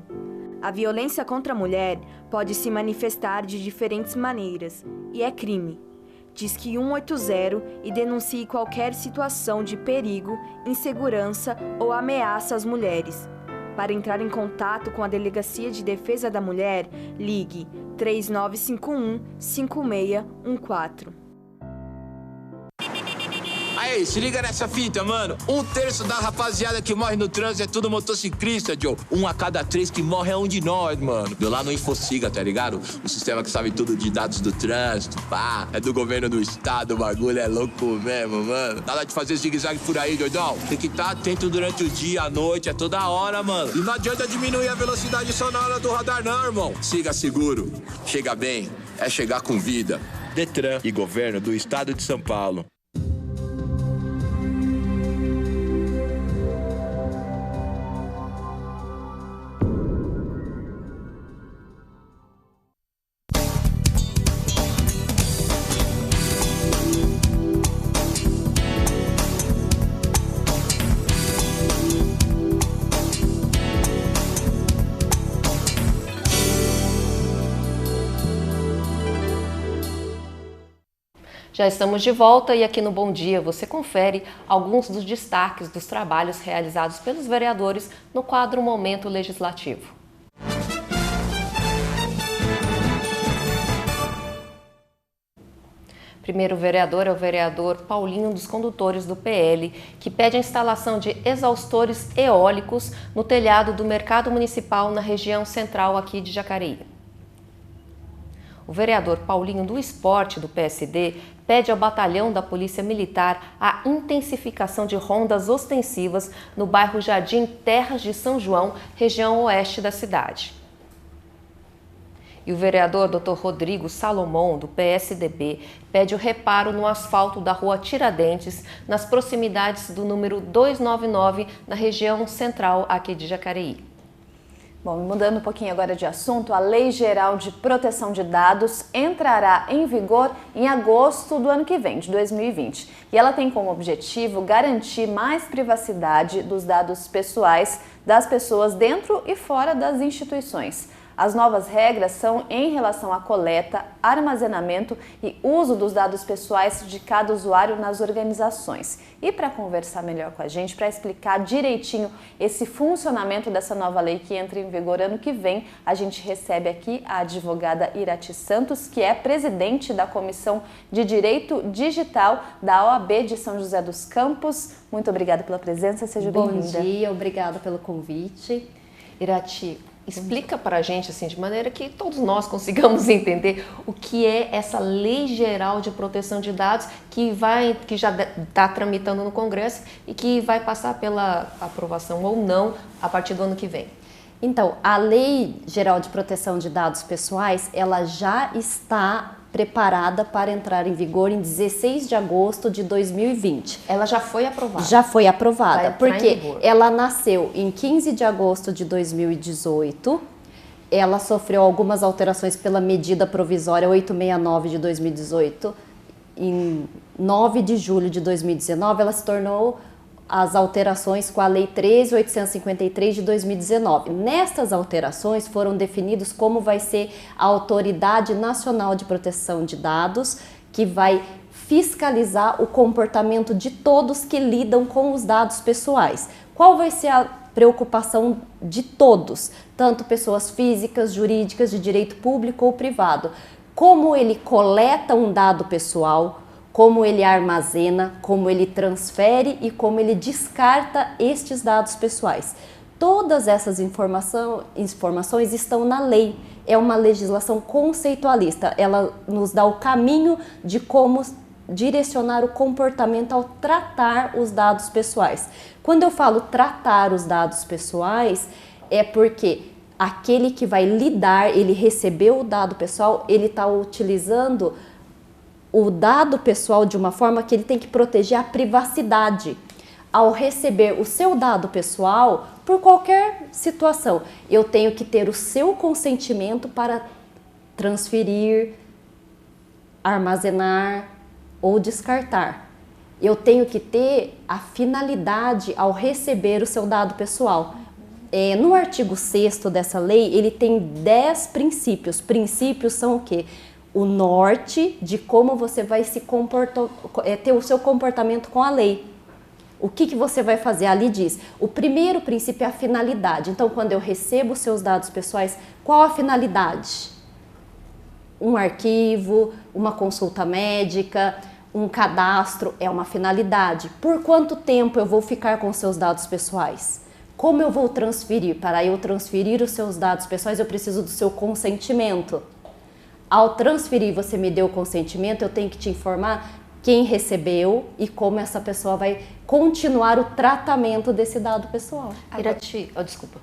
A violência contra a mulher pode se manifestar de diferentes maneiras e é crime. Disque 180 e denuncie qualquer situação de perigo, insegurança ou ameaça às mulheres. Para entrar em contato com a Delegacia de Defesa da Mulher, ligue 3951-5614. Aí, se liga nessa fita, mano. 1/3 da rapaziada que morre no trânsito é tudo motociclista, Joe. 1 a cada 3 que morre é um de nós, mano. Deu lá no Infociga, tá ligado? O sistema que sabe tudo de dados do trânsito, pá. É do governo do estado, o bagulho é louco mesmo, mano. Nada de fazer zigue-zague por aí, doidão. Tem que estar atento durante o dia, à noite, é toda hora, mano. E não adianta diminuir a velocidade só na hora do radar, não, irmão. Siga seguro, chega bem, é chegar com vida. Detran e governo do estado de São Paulo. Já estamos de volta e aqui no Bom Dia você confere alguns dos destaques dos trabalhos realizados pelos vereadores no quadro Momento Legislativo. Primeiro vereador é o vereador Paulinho dos Condutores do PL, que pede a instalação de exaustores eólicos no telhado do Mercado Municipal na região central aqui de Jacareí. O vereador Paulinho do Esporte, do PSD, pede ao batalhão da Polícia Militar a intensificação de rondas ostensivas no bairro Jardim Terras de São João, região oeste da cidade. E o vereador Dr. Rodrigo Salomão, do PSDB, pede o reparo no asfalto da rua Tiradentes, nas proximidades do número 299, na região central aqui de Jacareí. Bom, mudando um pouquinho agora de assunto, a Lei Geral de Proteção de Dados entrará em vigor em agosto do ano que vem, de 2020. E ela tem como objetivo garantir mais privacidade dos dados pessoais das pessoas dentro e fora das instituições. As novas regras são em relação à coleta, armazenamento e uso dos dados pessoais de cada usuário nas organizações. E para conversar melhor com a gente, para explicar direitinho esse funcionamento dessa nova lei que entra em vigor ano que vem, a gente recebe aqui a advogada Irati Santos, que é presidente da Comissão de Direito Digital da OAB de São José dos Campos. Muito obrigada pela presença, seja bem-vinda. Bom dia, obrigada pelo convite. Irati, explica para a gente, assim, de maneira que todos nós consigamos entender o que é essa Lei Geral de Proteção de Dados que já está tramitando no Congresso e que vai passar pela aprovação ou não a partir do ano que vem. Então, a Lei Geral de Proteção de Dados Pessoais, ela já está preparada para entrar em vigor em 16 de agosto de 2020. Ela já foi aprovada? Já foi aprovada, porque vigor. Ela nasceu em 15 de agosto de 2018, ela sofreu algumas alterações pela medida provisória 869 de 2018, em 9 de julho de 2019 ela se tornou as alterações com a Lei 13.853 de 2019. Nestas alterações foram definidos como vai ser a Autoridade Nacional de Proteção de Dados, que vai fiscalizar o comportamento de todos que lidam com os dados pessoais. Qual vai ser a preocupação de todos, tanto pessoas físicas, jurídicas, de direito público ou privado? Como ele coleta um dado pessoal, como ele armazena, como ele transfere e como ele descarta estes dados pessoais. Todas essas informações estão na lei. É uma legislação conceitualista. Ela nos dá o caminho de como direcionar o comportamento ao tratar os dados pessoais. Quando eu falo tratar os dados pessoais, é porque aquele que vai lidar, ele recebeu o dado pessoal, ele está utilizando o dado pessoal de uma forma que ele tem que proteger a privacidade. Ao receber o seu dado pessoal, por qualquer situação, eu tenho que ter o seu consentimento para transferir, armazenar ou descartar. Eu tenho que ter a finalidade ao receber o seu dado pessoal. No artigo 6º dessa lei, ele tem 10 princípios. Princípios são o quê? O norte de como você vai se comportar, ter o seu comportamento com a lei. O que você vai fazer? Ali diz, o primeiro princípio é a finalidade. Então, quando eu recebo os seus dados pessoais, qual a finalidade? Um arquivo, uma consulta médica, um cadastro, é uma finalidade. Por quanto tempo eu vou ficar com os seus dados pessoais? Como eu vou transferir? Para eu transferir os seus dados pessoais, eu preciso do seu consentimento. Ao transferir, você me deu o consentimento, eu tenho que te informar quem recebeu e como essa pessoa vai continuar o tratamento desse dado pessoal. Irati, desculpa.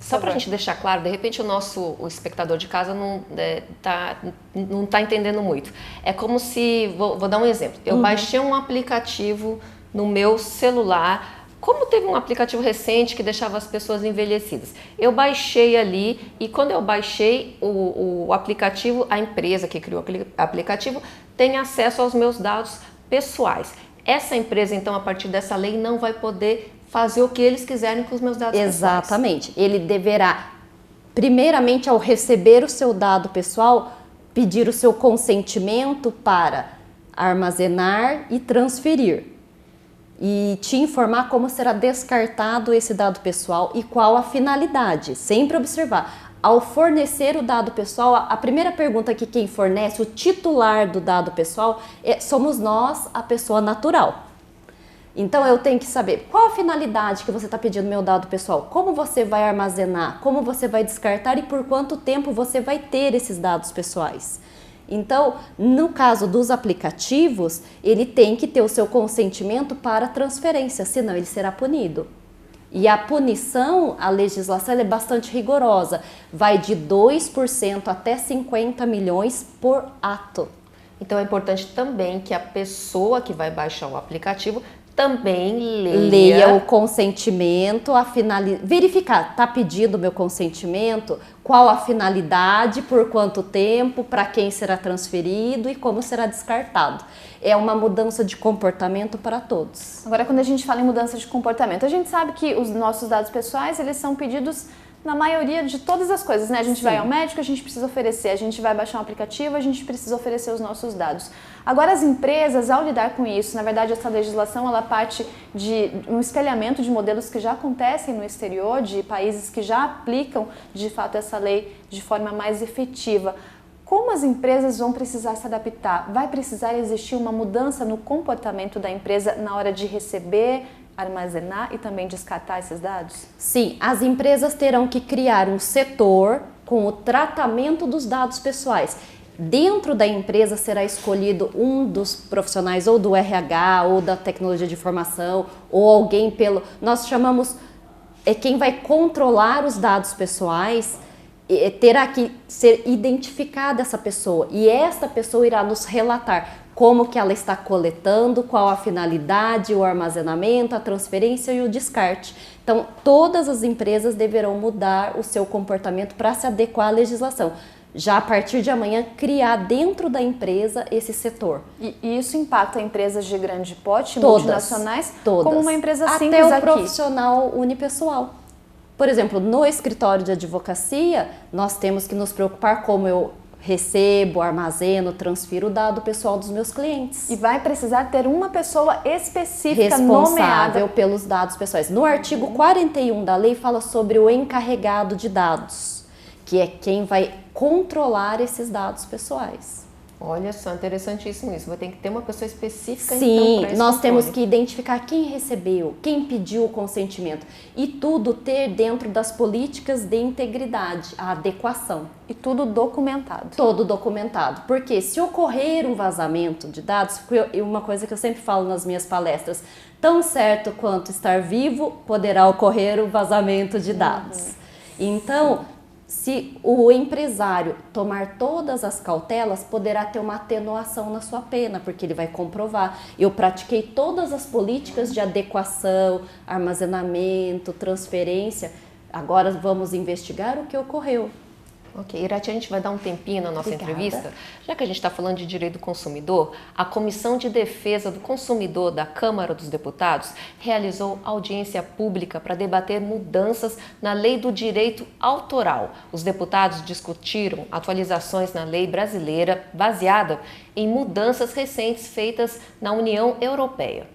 Só para a gente deixar claro, de repente o espectador de casa não tá entendendo muito. É como se, vou dar um exemplo, eu baixei um aplicativo no meu celular. Como teve um aplicativo recente que deixava as pessoas envelhecidas, eu baixei ali e quando eu baixei o aplicativo, a empresa que criou o aplicativo tem acesso aos meus dados pessoais. Essa empresa, então, a partir dessa lei, não vai poder fazer o que eles quiserem com os meus dados pessoais. Exatamente. Ele deverá, primeiramente, ao receber o seu dado pessoal, pedir o seu consentimento para armazenar e transferir. E te informar como será descartado esse dado pessoal e qual a finalidade. Sempre observar. Ao fornecer o dado pessoal, a primeira pergunta que quem fornece, o titular do dado pessoal, somos nós, a pessoa natural. Então eu tenho que saber qual a finalidade que você está pedindo meu dado pessoal, como você vai armazenar, como você vai descartar e por quanto tempo você vai ter esses dados pessoais. Então, no caso dos aplicativos, ele tem que ter o seu consentimento para transferência, senão ele será punido. E a punição, a legislação é bastante rigorosa, vai de 2% até 50 milhões por ato. Então é importante também que a pessoa que vai baixar o aplicativo também leia o consentimento, verificar, está pedindo o meu consentimento, qual a finalidade, por quanto tempo, para quem será transferido e como será descartado. É uma mudança de comportamento para todos. Agora, quando a gente fala em mudança de comportamento, a gente sabe que os nossos dados pessoais, eles são pedidos na maioria de todas as coisas, né? A gente vai ao médico, a gente precisa oferecer, a gente vai baixar um aplicativo, a gente precisa oferecer os nossos dados. Agora, as empresas, ao lidar com isso, na verdade, essa legislação, ela parte de um espelhamento de modelos que já acontecem no exterior, de países que já aplicam, de fato, essa lei de forma mais efetiva. Como as empresas vão precisar se adaptar? Vai precisar existir uma mudança no comportamento da empresa na hora de receber, armazenar e também descartar esses dados? Sim, as empresas terão que criar um setor com o tratamento dos dados pessoais. Dentro da empresa será escolhido um dos profissionais ou do RH ou da tecnologia de informação ou alguém nós chamamos quem vai controlar os dados pessoais. Terá que ser identificada essa pessoa e esta pessoa irá nos relatar como que ela está coletando, qual a finalidade, o armazenamento, a transferência e o descarte. Então, todas as empresas deverão mudar o seu comportamento para se adequar à legislação. Já a partir de amanhã, criar dentro da empresa esse setor. E isso impacta empresas de grande porte, todas, multinacionais, todas. Como uma empresa simples até o aqui. Profissional unipessoal. Por exemplo, no escritório de advocacia, nós temos que nos preocupar como eu recebo, armazeno, transfiro o dado pessoal dos meus clientes. E vai precisar ter uma pessoa específica responsável nomeada pelos dados pessoais. No artigo 41 da lei fala sobre o encarregado de dados, que é quem vai controlar esses dados pessoais. Olha só, interessantíssimo isso. Vai ter que ter uma pessoa específica. Sim, então, nós temos que identificar quem recebeu, quem pediu o consentimento e tudo ter dentro das políticas de integridade, a adequação. E tudo documentado. Todo documentado. Porque se ocorrer um vazamento de dados, uma coisa que eu sempre falo nas minhas palestras, tão certo quanto estar vivo, poderá ocorrer o vazamento de dados. Então, se o empresário tomar todas as cautelas, poderá ter uma atenuação na sua pena, porque ele vai comprovar. Eu pratiquei todas as políticas de adequação, armazenamento, transferência, agora vamos investigar o que ocorreu. Ok, Irati, a gente vai dar um tempinho na nossa Obrigada. entrevista. Já que a gente está falando de direito do consumidor, a Comissão de Defesa do Consumidor da Câmara dos Deputados realizou audiência pública para debater mudanças na lei do direito autoral. Os deputados discutiram atualizações na lei brasileira baseada em mudanças recentes feitas na União Europeia.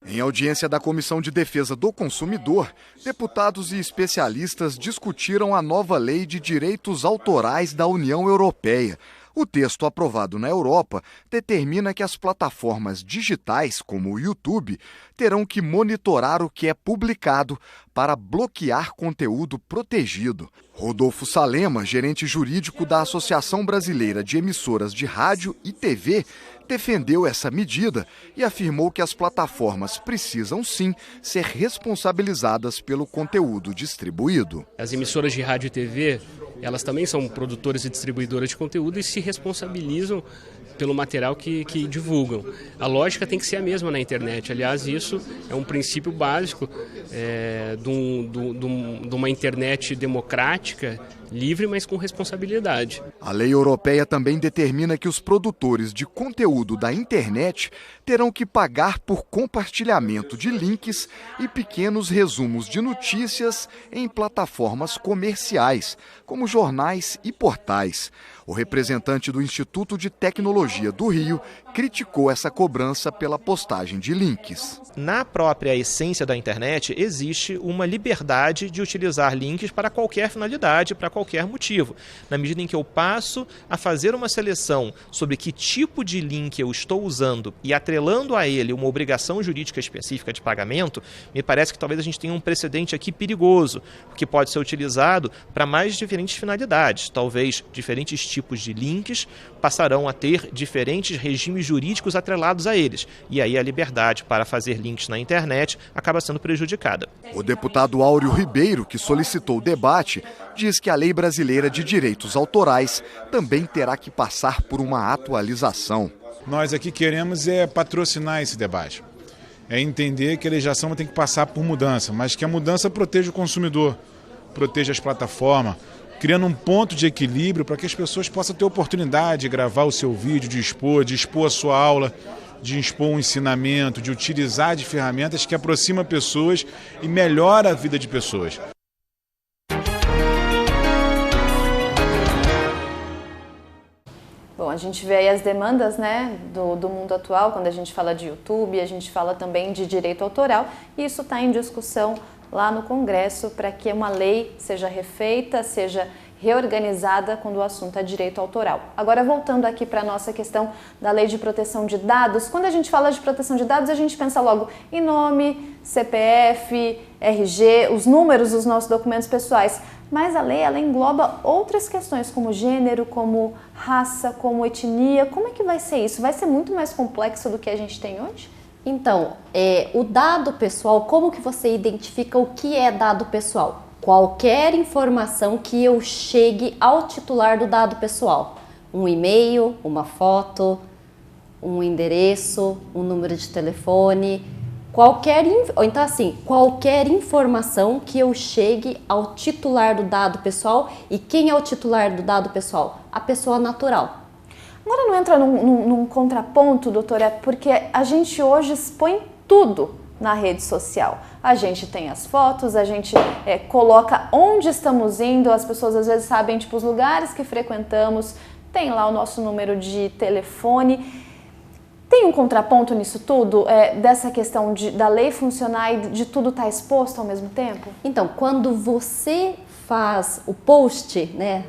Em audiência da Comissão de Defesa do Consumidor, deputados e especialistas discutiram a nova lei de direitos autorais da União Europeia. O texto aprovado na Europa determina que as plataformas digitais, como o YouTube, terão que monitorar o que é publicado para bloquear conteúdo protegido. Rodolfo Salema, gerente jurídico da Associação Brasileira de Emissoras de Rádio e TV, defendeu essa medida e afirmou que as plataformas precisam sim ser responsabilizadas pelo conteúdo distribuído. As emissoras de rádio e TV, elas também são produtoras e distribuidoras de conteúdo e se responsabilizam pelo material que divulgam. A lógica tem que ser a mesma na internet. Aliás, isso é um princípio básico de uma internet democrática, livre, mas com responsabilidade. A lei europeia também determina que os produtores de conteúdo da internet terão que pagar por compartilhamento de links e pequenos resumos de notícias em plataformas comerciais, como jornais e portais. O representante do Instituto de Tecnologia do Rio criticou essa cobrança pela postagem de links. Na própria essência da internet, existe uma liberdade de utilizar links para qualquer finalidade, para qualquer motivo. Na medida em que eu passo a fazer uma seleção sobre que tipo de link eu estou usando e atrelando a ele uma obrigação jurídica específica de pagamento, me parece que talvez a gente tenha um precedente aqui perigoso, que pode ser utilizado para mais diferentes finalidades. Talvez diferentes tipos de links passarão a ter diferentes regimes valores jurídicos atrelados a eles. E aí a liberdade para fazer links na internet acaba sendo prejudicada. O deputado Áureo Ribeiro, que solicitou o debate, diz que a lei brasileira de direitos autorais também terá que passar por uma atualização. Nós aqui queremos patrocinar esse debate. É entender que a legislação tem que passar por mudança, mas que a mudança proteja o consumidor, proteja as plataformas, criando um ponto de equilíbrio para que as pessoas possam ter oportunidade de gravar o seu vídeo, de expor a sua aula, de expor um ensinamento, de utilizar de ferramentas que aproximam pessoas e melhora a vida de pessoas. Bom, a gente vê aí as demandas, né, do mundo atual, quando a gente fala de YouTube, a gente fala também de direito autoral, e isso está em discussão lá no Congresso para que uma lei seja refeita, seja reorganizada quando o assunto é direito autoral. Agora, voltando aqui para a nossa questão da Lei de Proteção de Dados, quando a gente fala de proteção de dados, a gente pensa logo em nome, CPF, RG, os números dos nossos documentos pessoais. Mas a lei, ela engloba outras questões, como gênero, como raça, como etnia. Como é que vai ser isso? Vai ser muito mais complexo do que a gente tem hoje? Então, o dado pessoal, como que você identifica o que é dado pessoal? Qualquer informação que eu chegue ao titular do dado pessoal. Um e-mail, uma foto, um endereço, um número de telefone, qualquer informação que eu chegue ao titular do dado pessoal. E quem é o titular do dado pessoal? A pessoa natural. Agora não entra num contraponto, doutora, porque a gente hoje expõe tudo na rede social. A gente tem as fotos, a gente coloca onde estamos indo, as pessoas às vezes sabem os lugares que frequentamos, tem lá o nosso número de telefone. Tem um contraponto nisso tudo, dessa questão da lei funcionar e de tudo estar exposto ao mesmo tempo? Então, quando você faz o post, né,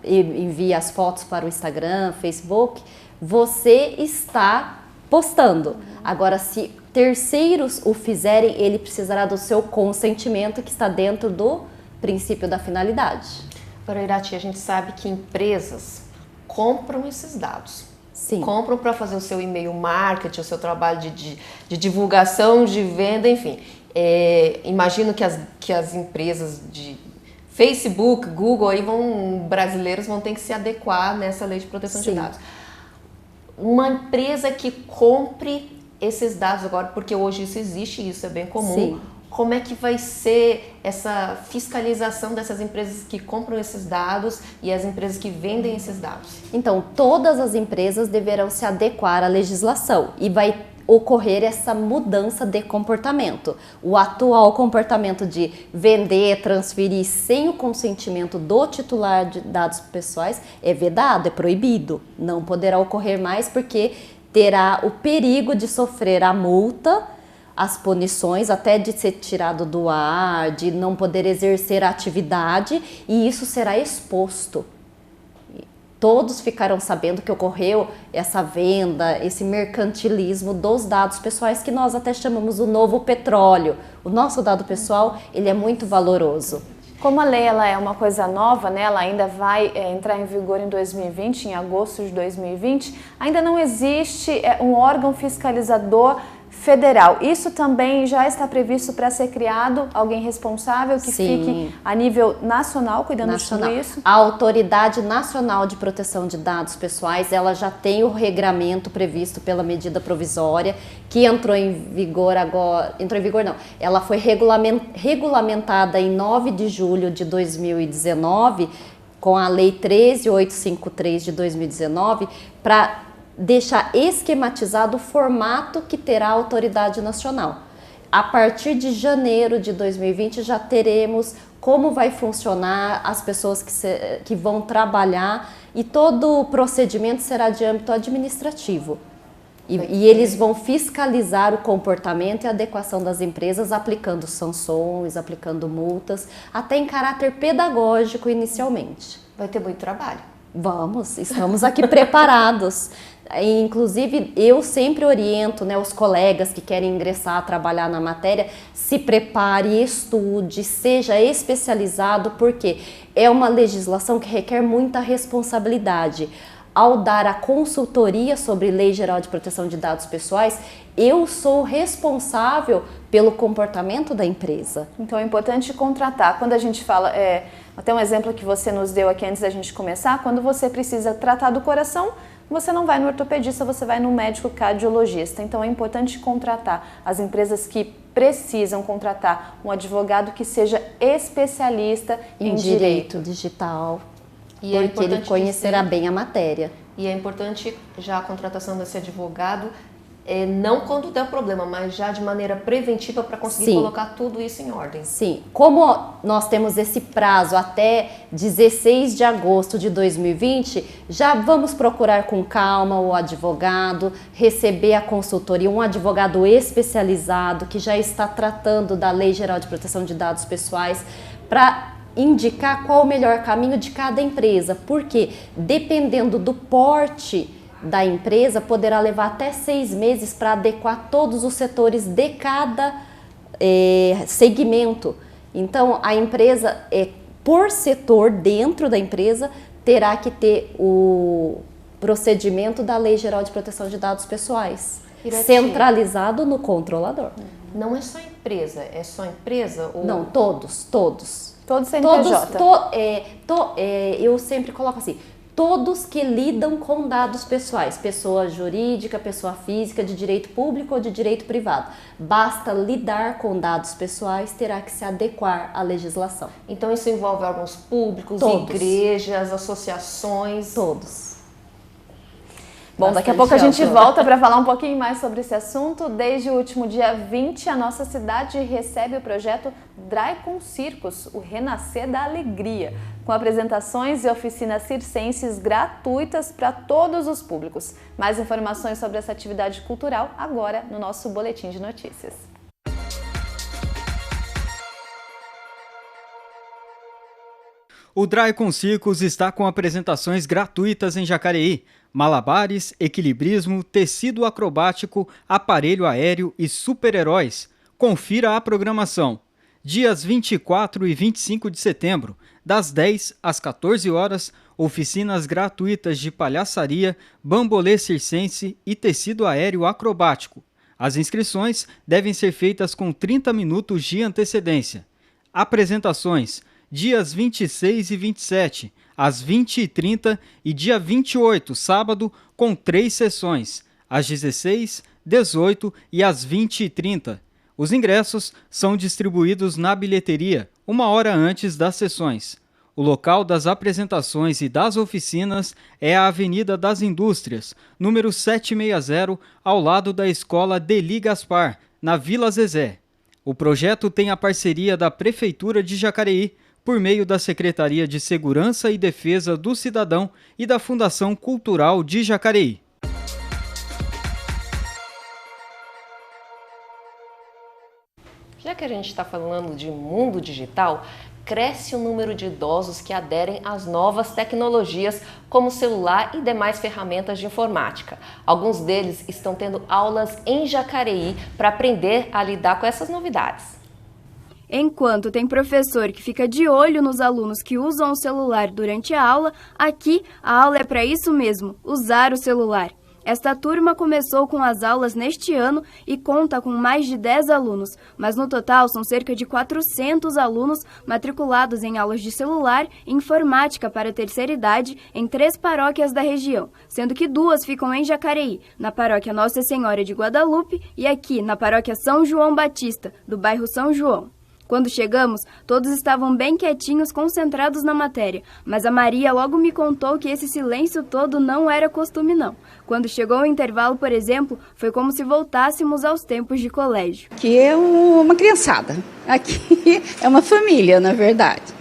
e envia as fotos para o Instagram, Facebook, você está postando. Agora, se terceiros o fizerem, ele precisará do seu consentimento, que está dentro do princípio da finalidade. Agora, Irati, a gente sabe que empresas compram esses dados. Sim. Compram para fazer o seu e-mail marketing, o seu trabalho de divulgação, de venda, enfim. Imagino que as empresas de Facebook, Google, brasileiros vão ter que se adequar nessa lei de proteção de dados. Uma empresa que compre esses dados agora, porque hoje isso existe e isso é bem comum. Sim. Como é que vai ser essa fiscalização dessas empresas que compram esses dados e as empresas que vendem esses dados? Então, todas as empresas deverão se adequar à legislação e vai ocorrer essa mudança de comportamento. O atual comportamento de vender, transferir sem o consentimento do titular de dados pessoais é vedado, é proibido. Não poderá ocorrer mais porque terá o perigo de sofrer a multa, as punições, até de ser tirado do ar, de não poder exercer a atividade, e isso será exposto. Todos ficarão sabendo que ocorreu essa venda, esse mercantilismo dos dados pessoais, que nós até chamamos o novo petróleo. O nosso dado pessoal, ele é muito valoroso. Como a lei ela é uma coisa nova, né, ela ainda vai entrar em vigor em 2020, em agosto de 2020, ainda não existe um órgão fiscalizador federal. Isso também já está previsto para ser criado, alguém responsável que fique a nível nacional cuidando de tudo isso? A Autoridade Nacional de Proteção de Dados Pessoais, ela já tem o regramento previsto pela medida provisória que entrou em vigor agora, ela foi regulamentada em 9 de julho de 2019 com a Lei 13.853 de 2019 para deixar esquematizado o formato que terá a autoridade nacional. A partir de janeiro de 2020 já teremos como vai funcionar, as pessoas que vão trabalhar, e todo o procedimento será de âmbito administrativo. E eles vão fiscalizar o comportamento e a adequação das empresas, aplicando sanções, aplicando multas, até em caráter pedagógico inicialmente. Vai ter muito trabalho. Estamos aqui preparados. Inclusive, eu sempre oriento, né, os colegas que querem ingressar a trabalhar na matéria, se prepare, estude, seja especializado, porque é uma legislação que requer muita responsabilidade. ao dar a consultoria sobre Lei Geral de Proteção de Dados Pessoais, eu sou responsável pelo comportamento da empresa. Então é importante contratar. Quando a gente fala, até um exemplo que você nos deu aqui antes da gente começar, quando você precisa tratar do coração, você não vai no ortopedista, você vai no médico cardiologista. Então é importante contratar. As empresas que precisam contratar um advogado que seja especialista em direito digital, E porque ele conhecerá bem a matéria. E é importante já a contratação desse advogado, não quando der problema, mas já de maneira preventiva para conseguir colocar tudo isso em ordem. Sim, como nós temos esse prazo até 16 de agosto de 2020, já vamos procurar com calma o advogado, receber a consultoria, um advogado especializado que já está tratando da Lei Geral de Proteção de Dados Pessoais, para indicar qual o melhor caminho de cada empresa, porque dependendo do porte da empresa, poderá levar até 6 meses para adequar todos os setores de cada segmento. Então, a empresa, por setor dentro da empresa, terá que ter o procedimento da Lei Geral de Proteção de Dados Pessoais, centralizado no controlador. Não é só empresa, é só empresa? Ou... Não, todos. Todos CNPJ. Eu sempre coloco assim, todos que lidam com dados pessoais, pessoa jurídica, pessoa física, de direito público ou de direito privado. Basta lidar com dados pessoais, terá que se adequar à legislação. Então isso envolve órgãos públicos, igrejas, associações? Todos. Bom, daqui a pouco a gente volta para falar um pouquinho mais sobre esse assunto. Desde o último dia 20, a nossa cidade recebe o projeto Dry com Circos, o Renascer da Alegria, com apresentações e oficinas circenses gratuitas para todos os públicos. Mais informações sobre essa atividade cultural agora no nosso Boletim de Notícias. O Dry com Circos está com apresentações gratuitas em Jacareí. Malabares, equilibrismo, tecido acrobático, aparelho aéreo e super-heróis. Confira a programação. Dias 24 e 25 de setembro, das 10 às 14 horas, oficinas gratuitas de palhaçaria, bambolê circense e tecido aéreo acrobático. As inscrições devem ser feitas com 30 minutos de antecedência. Apresentações: dias 26 e 27, às 20h30 e dia 28, sábado, com 3 sessões, às 16, 18 e às 20h30. Os ingressos são distribuídos na bilheteria, 1 hora antes das sessões. O local das apresentações e das oficinas é a Avenida das Indústrias, número 760, ao lado da Escola Deli Gaspar, na Vila Zezé. O projeto tem a parceria da Prefeitura de Jacareí, por meio da Secretaria de Segurança e Defesa do Cidadão e da Fundação Cultural de Jacareí. Já que a gente está falando de mundo digital, cresce o número de idosos que aderem às novas tecnologias, como celular e demais ferramentas de informática. Alguns deles estão tendo aulas em Jacareí para aprender a lidar com essas novidades. Enquanto tem professor que fica de olho nos alunos que usam o celular durante a aula, aqui a aula é para isso mesmo, usar o celular. Esta turma começou com as aulas neste ano e conta com mais de 10 alunos, mas no total são cerca de 400 alunos matriculados em aulas de celular e informática para a terceira idade em 3 paróquias da região, sendo que 2 ficam em Jacareí, na paróquia Nossa Senhora de Guadalupe e aqui na paróquia São João Batista, do bairro São João. Quando chegamos, todos estavam bem quietinhos, concentrados na matéria, mas a Maria logo me contou que esse silêncio todo não era costume não. Quando chegou o intervalo, por exemplo, foi como se voltássemos aos tempos de colégio. Aqui é uma criançada, aqui é uma família, na verdade.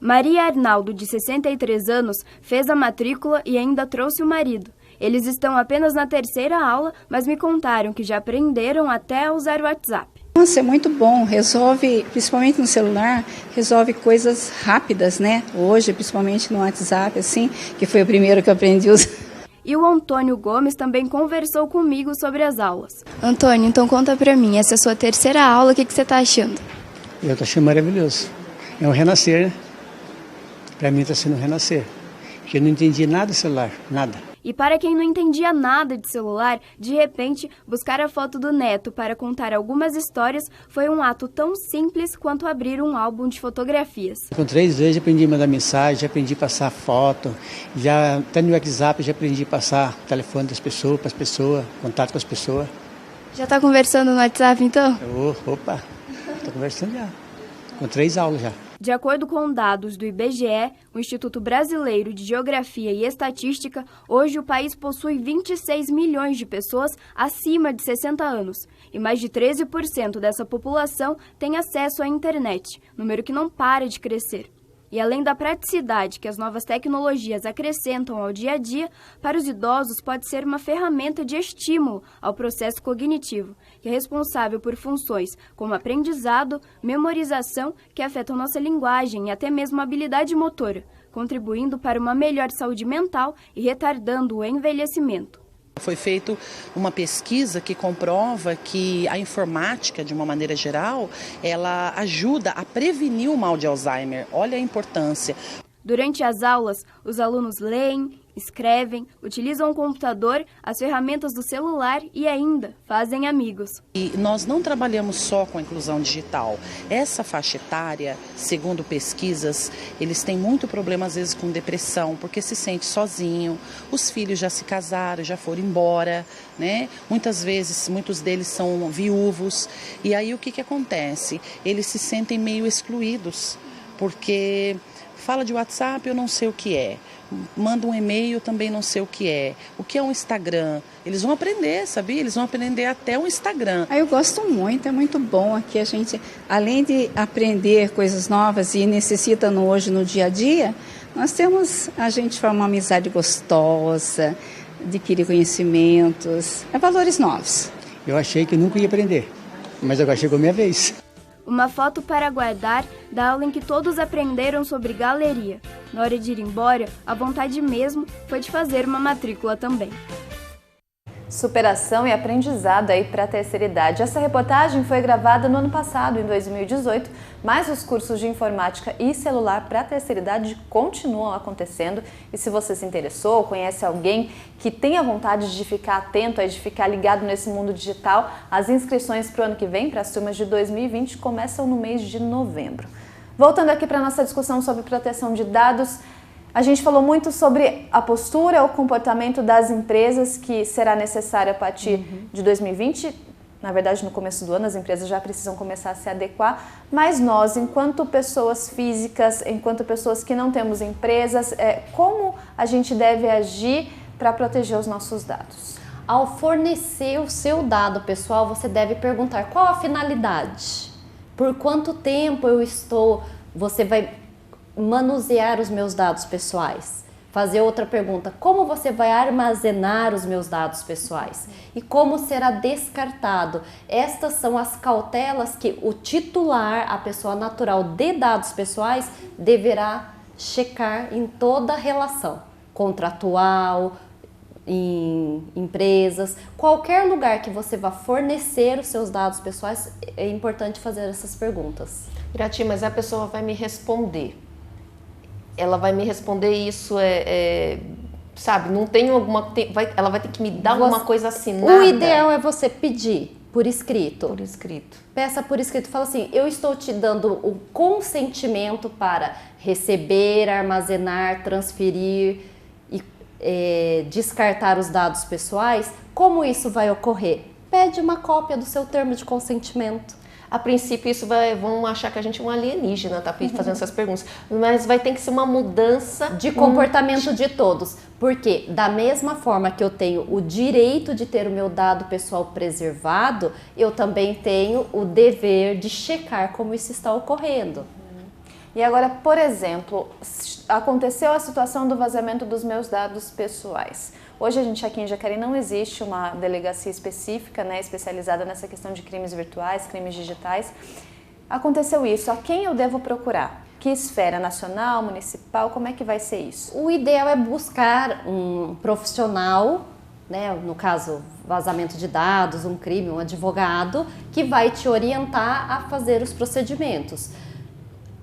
Maria Arnaldo, de 63 anos, fez a matrícula e ainda trouxe o marido. Eles estão apenas na terceira aula, mas me contaram que já aprenderam até a usar o WhatsApp. Nossa, é muito bom, resolve, principalmente no celular, resolve coisas rápidas, né? Hoje, principalmente no WhatsApp, assim, que foi o primeiro que eu aprendi a usar. E o Antônio Gomes também conversou comigo sobre as aulas. Antônio, então conta pra mim, essa é a sua terceira aula, o que você tá achando? Eu tô achando maravilhoso. É um renascer, né? Pra mim tá sendo um renascer. Porque eu não entendi nada do celular, nada. E para quem não entendia nada de celular, de repente, buscar a foto do neto para contar algumas histórias foi um ato tão simples quanto abrir um álbum de fotografias. Com 3 vezes aprendi a mandar mensagem, já aprendi a passar foto, já até no WhatsApp já aprendi a passar o telefone das pessoas, para as pessoas, contato com as pessoas. Já está conversando no WhatsApp então? Opa, estou conversando já, com 3 aulas já. De acordo com dados do IBGE, o Instituto Brasileiro de Geografia e Estatística, hoje o país possui 26 milhões de pessoas acima de 60 anos e mais de 13% dessa população tem acesso à internet, número que não para de crescer. E além da praticidade que as novas tecnologias acrescentam ao dia a dia, para os idosos pode ser uma ferramenta de estímulo ao processo cognitivo, que é responsável por funções como aprendizado, memorização, que afetam nossa linguagem e até mesmo a habilidade motora, contribuindo para uma melhor saúde mental e retardando o envelhecimento. Foi feita uma pesquisa que comprova que a informática, de uma maneira geral, ela ajuda a prevenir o mal de Alzheimer. Olha a importância. Durante as aulas, os alunos leem, escrevem, utilizam o computador, as ferramentas do celular e ainda fazem amigos. E nós não trabalhamos só com a inclusão digital. Essa faixa etária, segundo pesquisas, eles têm muito problema às vezes com depressão, porque se sente sozinho, os filhos já se casaram, já foram embora, né? Muitas vezes, muitos deles são viúvos. E aí o que acontece? Eles se sentem meio excluídos, porque fala de WhatsApp, eu não sei o que é. Manda um e-mail, eu também não sei o que é. O que é um Instagram? Eles vão aprender, sabia? Eles vão aprender até o Instagram. Eu gosto muito, é muito bom aqui a gente, além de aprender coisas novas e necessita hoje no dia a dia, a gente forma uma amizade gostosa, adquire conhecimentos, valores novos. Eu achei que nunca ia aprender, mas agora chegou a minha vez. Uma foto para guardar da aula em que todos aprenderam sobre galeria. Na hora de ir embora, a vontade mesmo foi de fazer uma matrícula também. Superação e aprendizado aí para a terceira idade. Essa reportagem foi gravada no ano passado, em 2018, mas os cursos de informática e celular para a terceira idade continuam acontecendo. E se você se interessou, conhece alguém que tenha vontade de ficar atento, de ficar ligado nesse mundo digital, as inscrições para o ano que vem, para as turmas de 2020, começam no mês de novembro. Voltando aqui para a nossa discussão sobre proteção de dados, a gente falou muito sobre a postura, o comportamento das empresas que será necessário a partir de 2020. Na verdade, no começo do ano, as empresas já precisam começar a se adequar, mas nós, enquanto pessoas físicas, enquanto pessoas que não temos empresas, como a gente deve agir para proteger os nossos dados? Ao fornecer o seu dado pessoal, você deve perguntar qual a finalidade, por quanto tempo você vai manusear os meus dados pessoais. Fazer outra pergunta, como você vai armazenar os meus dados pessoais? E como será descartado? Estas são as cautelas que o titular, a pessoa natural de dados pessoais, deverá checar em toda a relação contratual, em empresas, qualquer lugar que você vá fornecer os seus dados pessoais, é importante fazer essas perguntas. Irati, mas a pessoa vai me responder. Ela vai me responder isso, sabe, não tem alguma... ela vai ter que me dar alguma coisa assinada. O ideal é você pedir por escrito. Por escrito. Peça por escrito. Fala assim, eu estou te dando o consentimento para receber, armazenar, transferir e descartar os dados pessoais. Como isso vai ocorrer? Pede uma cópia do seu termo de consentimento. A princípio vão achar que a gente é um alienígena, tá fazendo essas perguntas, mas vai ter que ser uma mudança de comportamento de todos, porque da mesma forma que eu tenho o direito de ter o meu dado pessoal preservado, eu também tenho o dever de checar como isso está ocorrendo. E agora, por exemplo, aconteceu a situação do vazamento dos meus dados pessoais. Hoje a gente aqui em Jacareí não existe uma delegacia específica, especializada nessa questão de crimes virtuais, crimes digitais. Aconteceu isso, a quem eu devo procurar? Que esfera? Nacional, municipal? Como é que vai ser isso? O ideal é buscar um profissional, no caso, vazamento de dados, um crime, um advogado, que vai te orientar a fazer os procedimentos.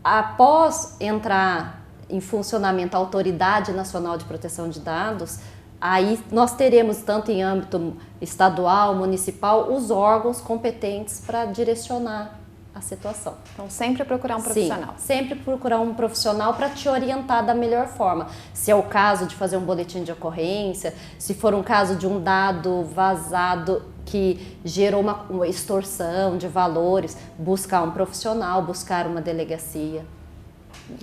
Após entrar em funcionamento a Autoridade Nacional de Proteção de Dados, Aí nós teremos, tanto em âmbito estadual, municipal, os órgãos competentes para direcionar a situação. Então, sempre procurar um profissional. Sim, sempre procurar um profissional para te orientar da melhor forma. Se é o caso de fazer um boletim de ocorrência, se for um caso de um dado vazado que gerou uma extorsão de valores, buscar um profissional, buscar uma delegacia.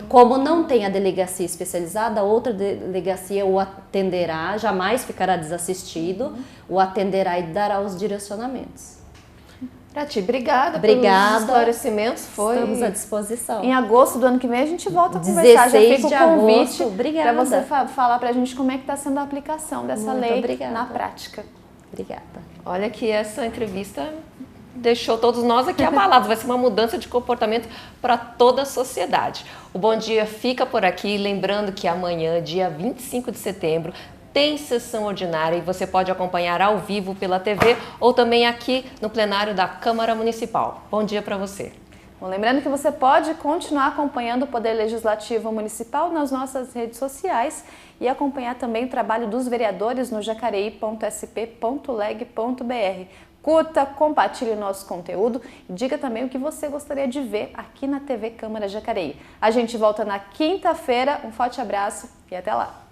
Como não tem a delegacia especializada, outra delegacia o atenderá, jamais ficará desassistido, o atenderá e dará os direcionamentos. Prati, obrigada pelos esclarecimentos. Estamos à disposição. Em agosto do ano que vem a gente volta a conversar. Já fica o convite para você falar para a gente como é que está sendo a aplicação dessa lei na prática. Obrigada. Olha que essa entrevista deixou todos nós aqui abalados. Vai ser uma mudança de comportamento para toda a sociedade. O Bom Dia fica por aqui. Lembrando que amanhã, dia 25 de setembro, tem sessão ordinária e você pode acompanhar ao vivo pela TV ou também aqui no plenário da Câmara Municipal. Bom dia para você. Bom, lembrando que você pode continuar acompanhando o Poder Legislativo Municipal nas nossas redes sociais e acompanhar também o trabalho dos vereadores no jacareí.sp.leg.br. Curta, compartilhe o nosso conteúdo e diga também o que você gostaria de ver aqui na TV Câmara Jacareí. A gente volta na quinta-feira. Um forte abraço e até lá!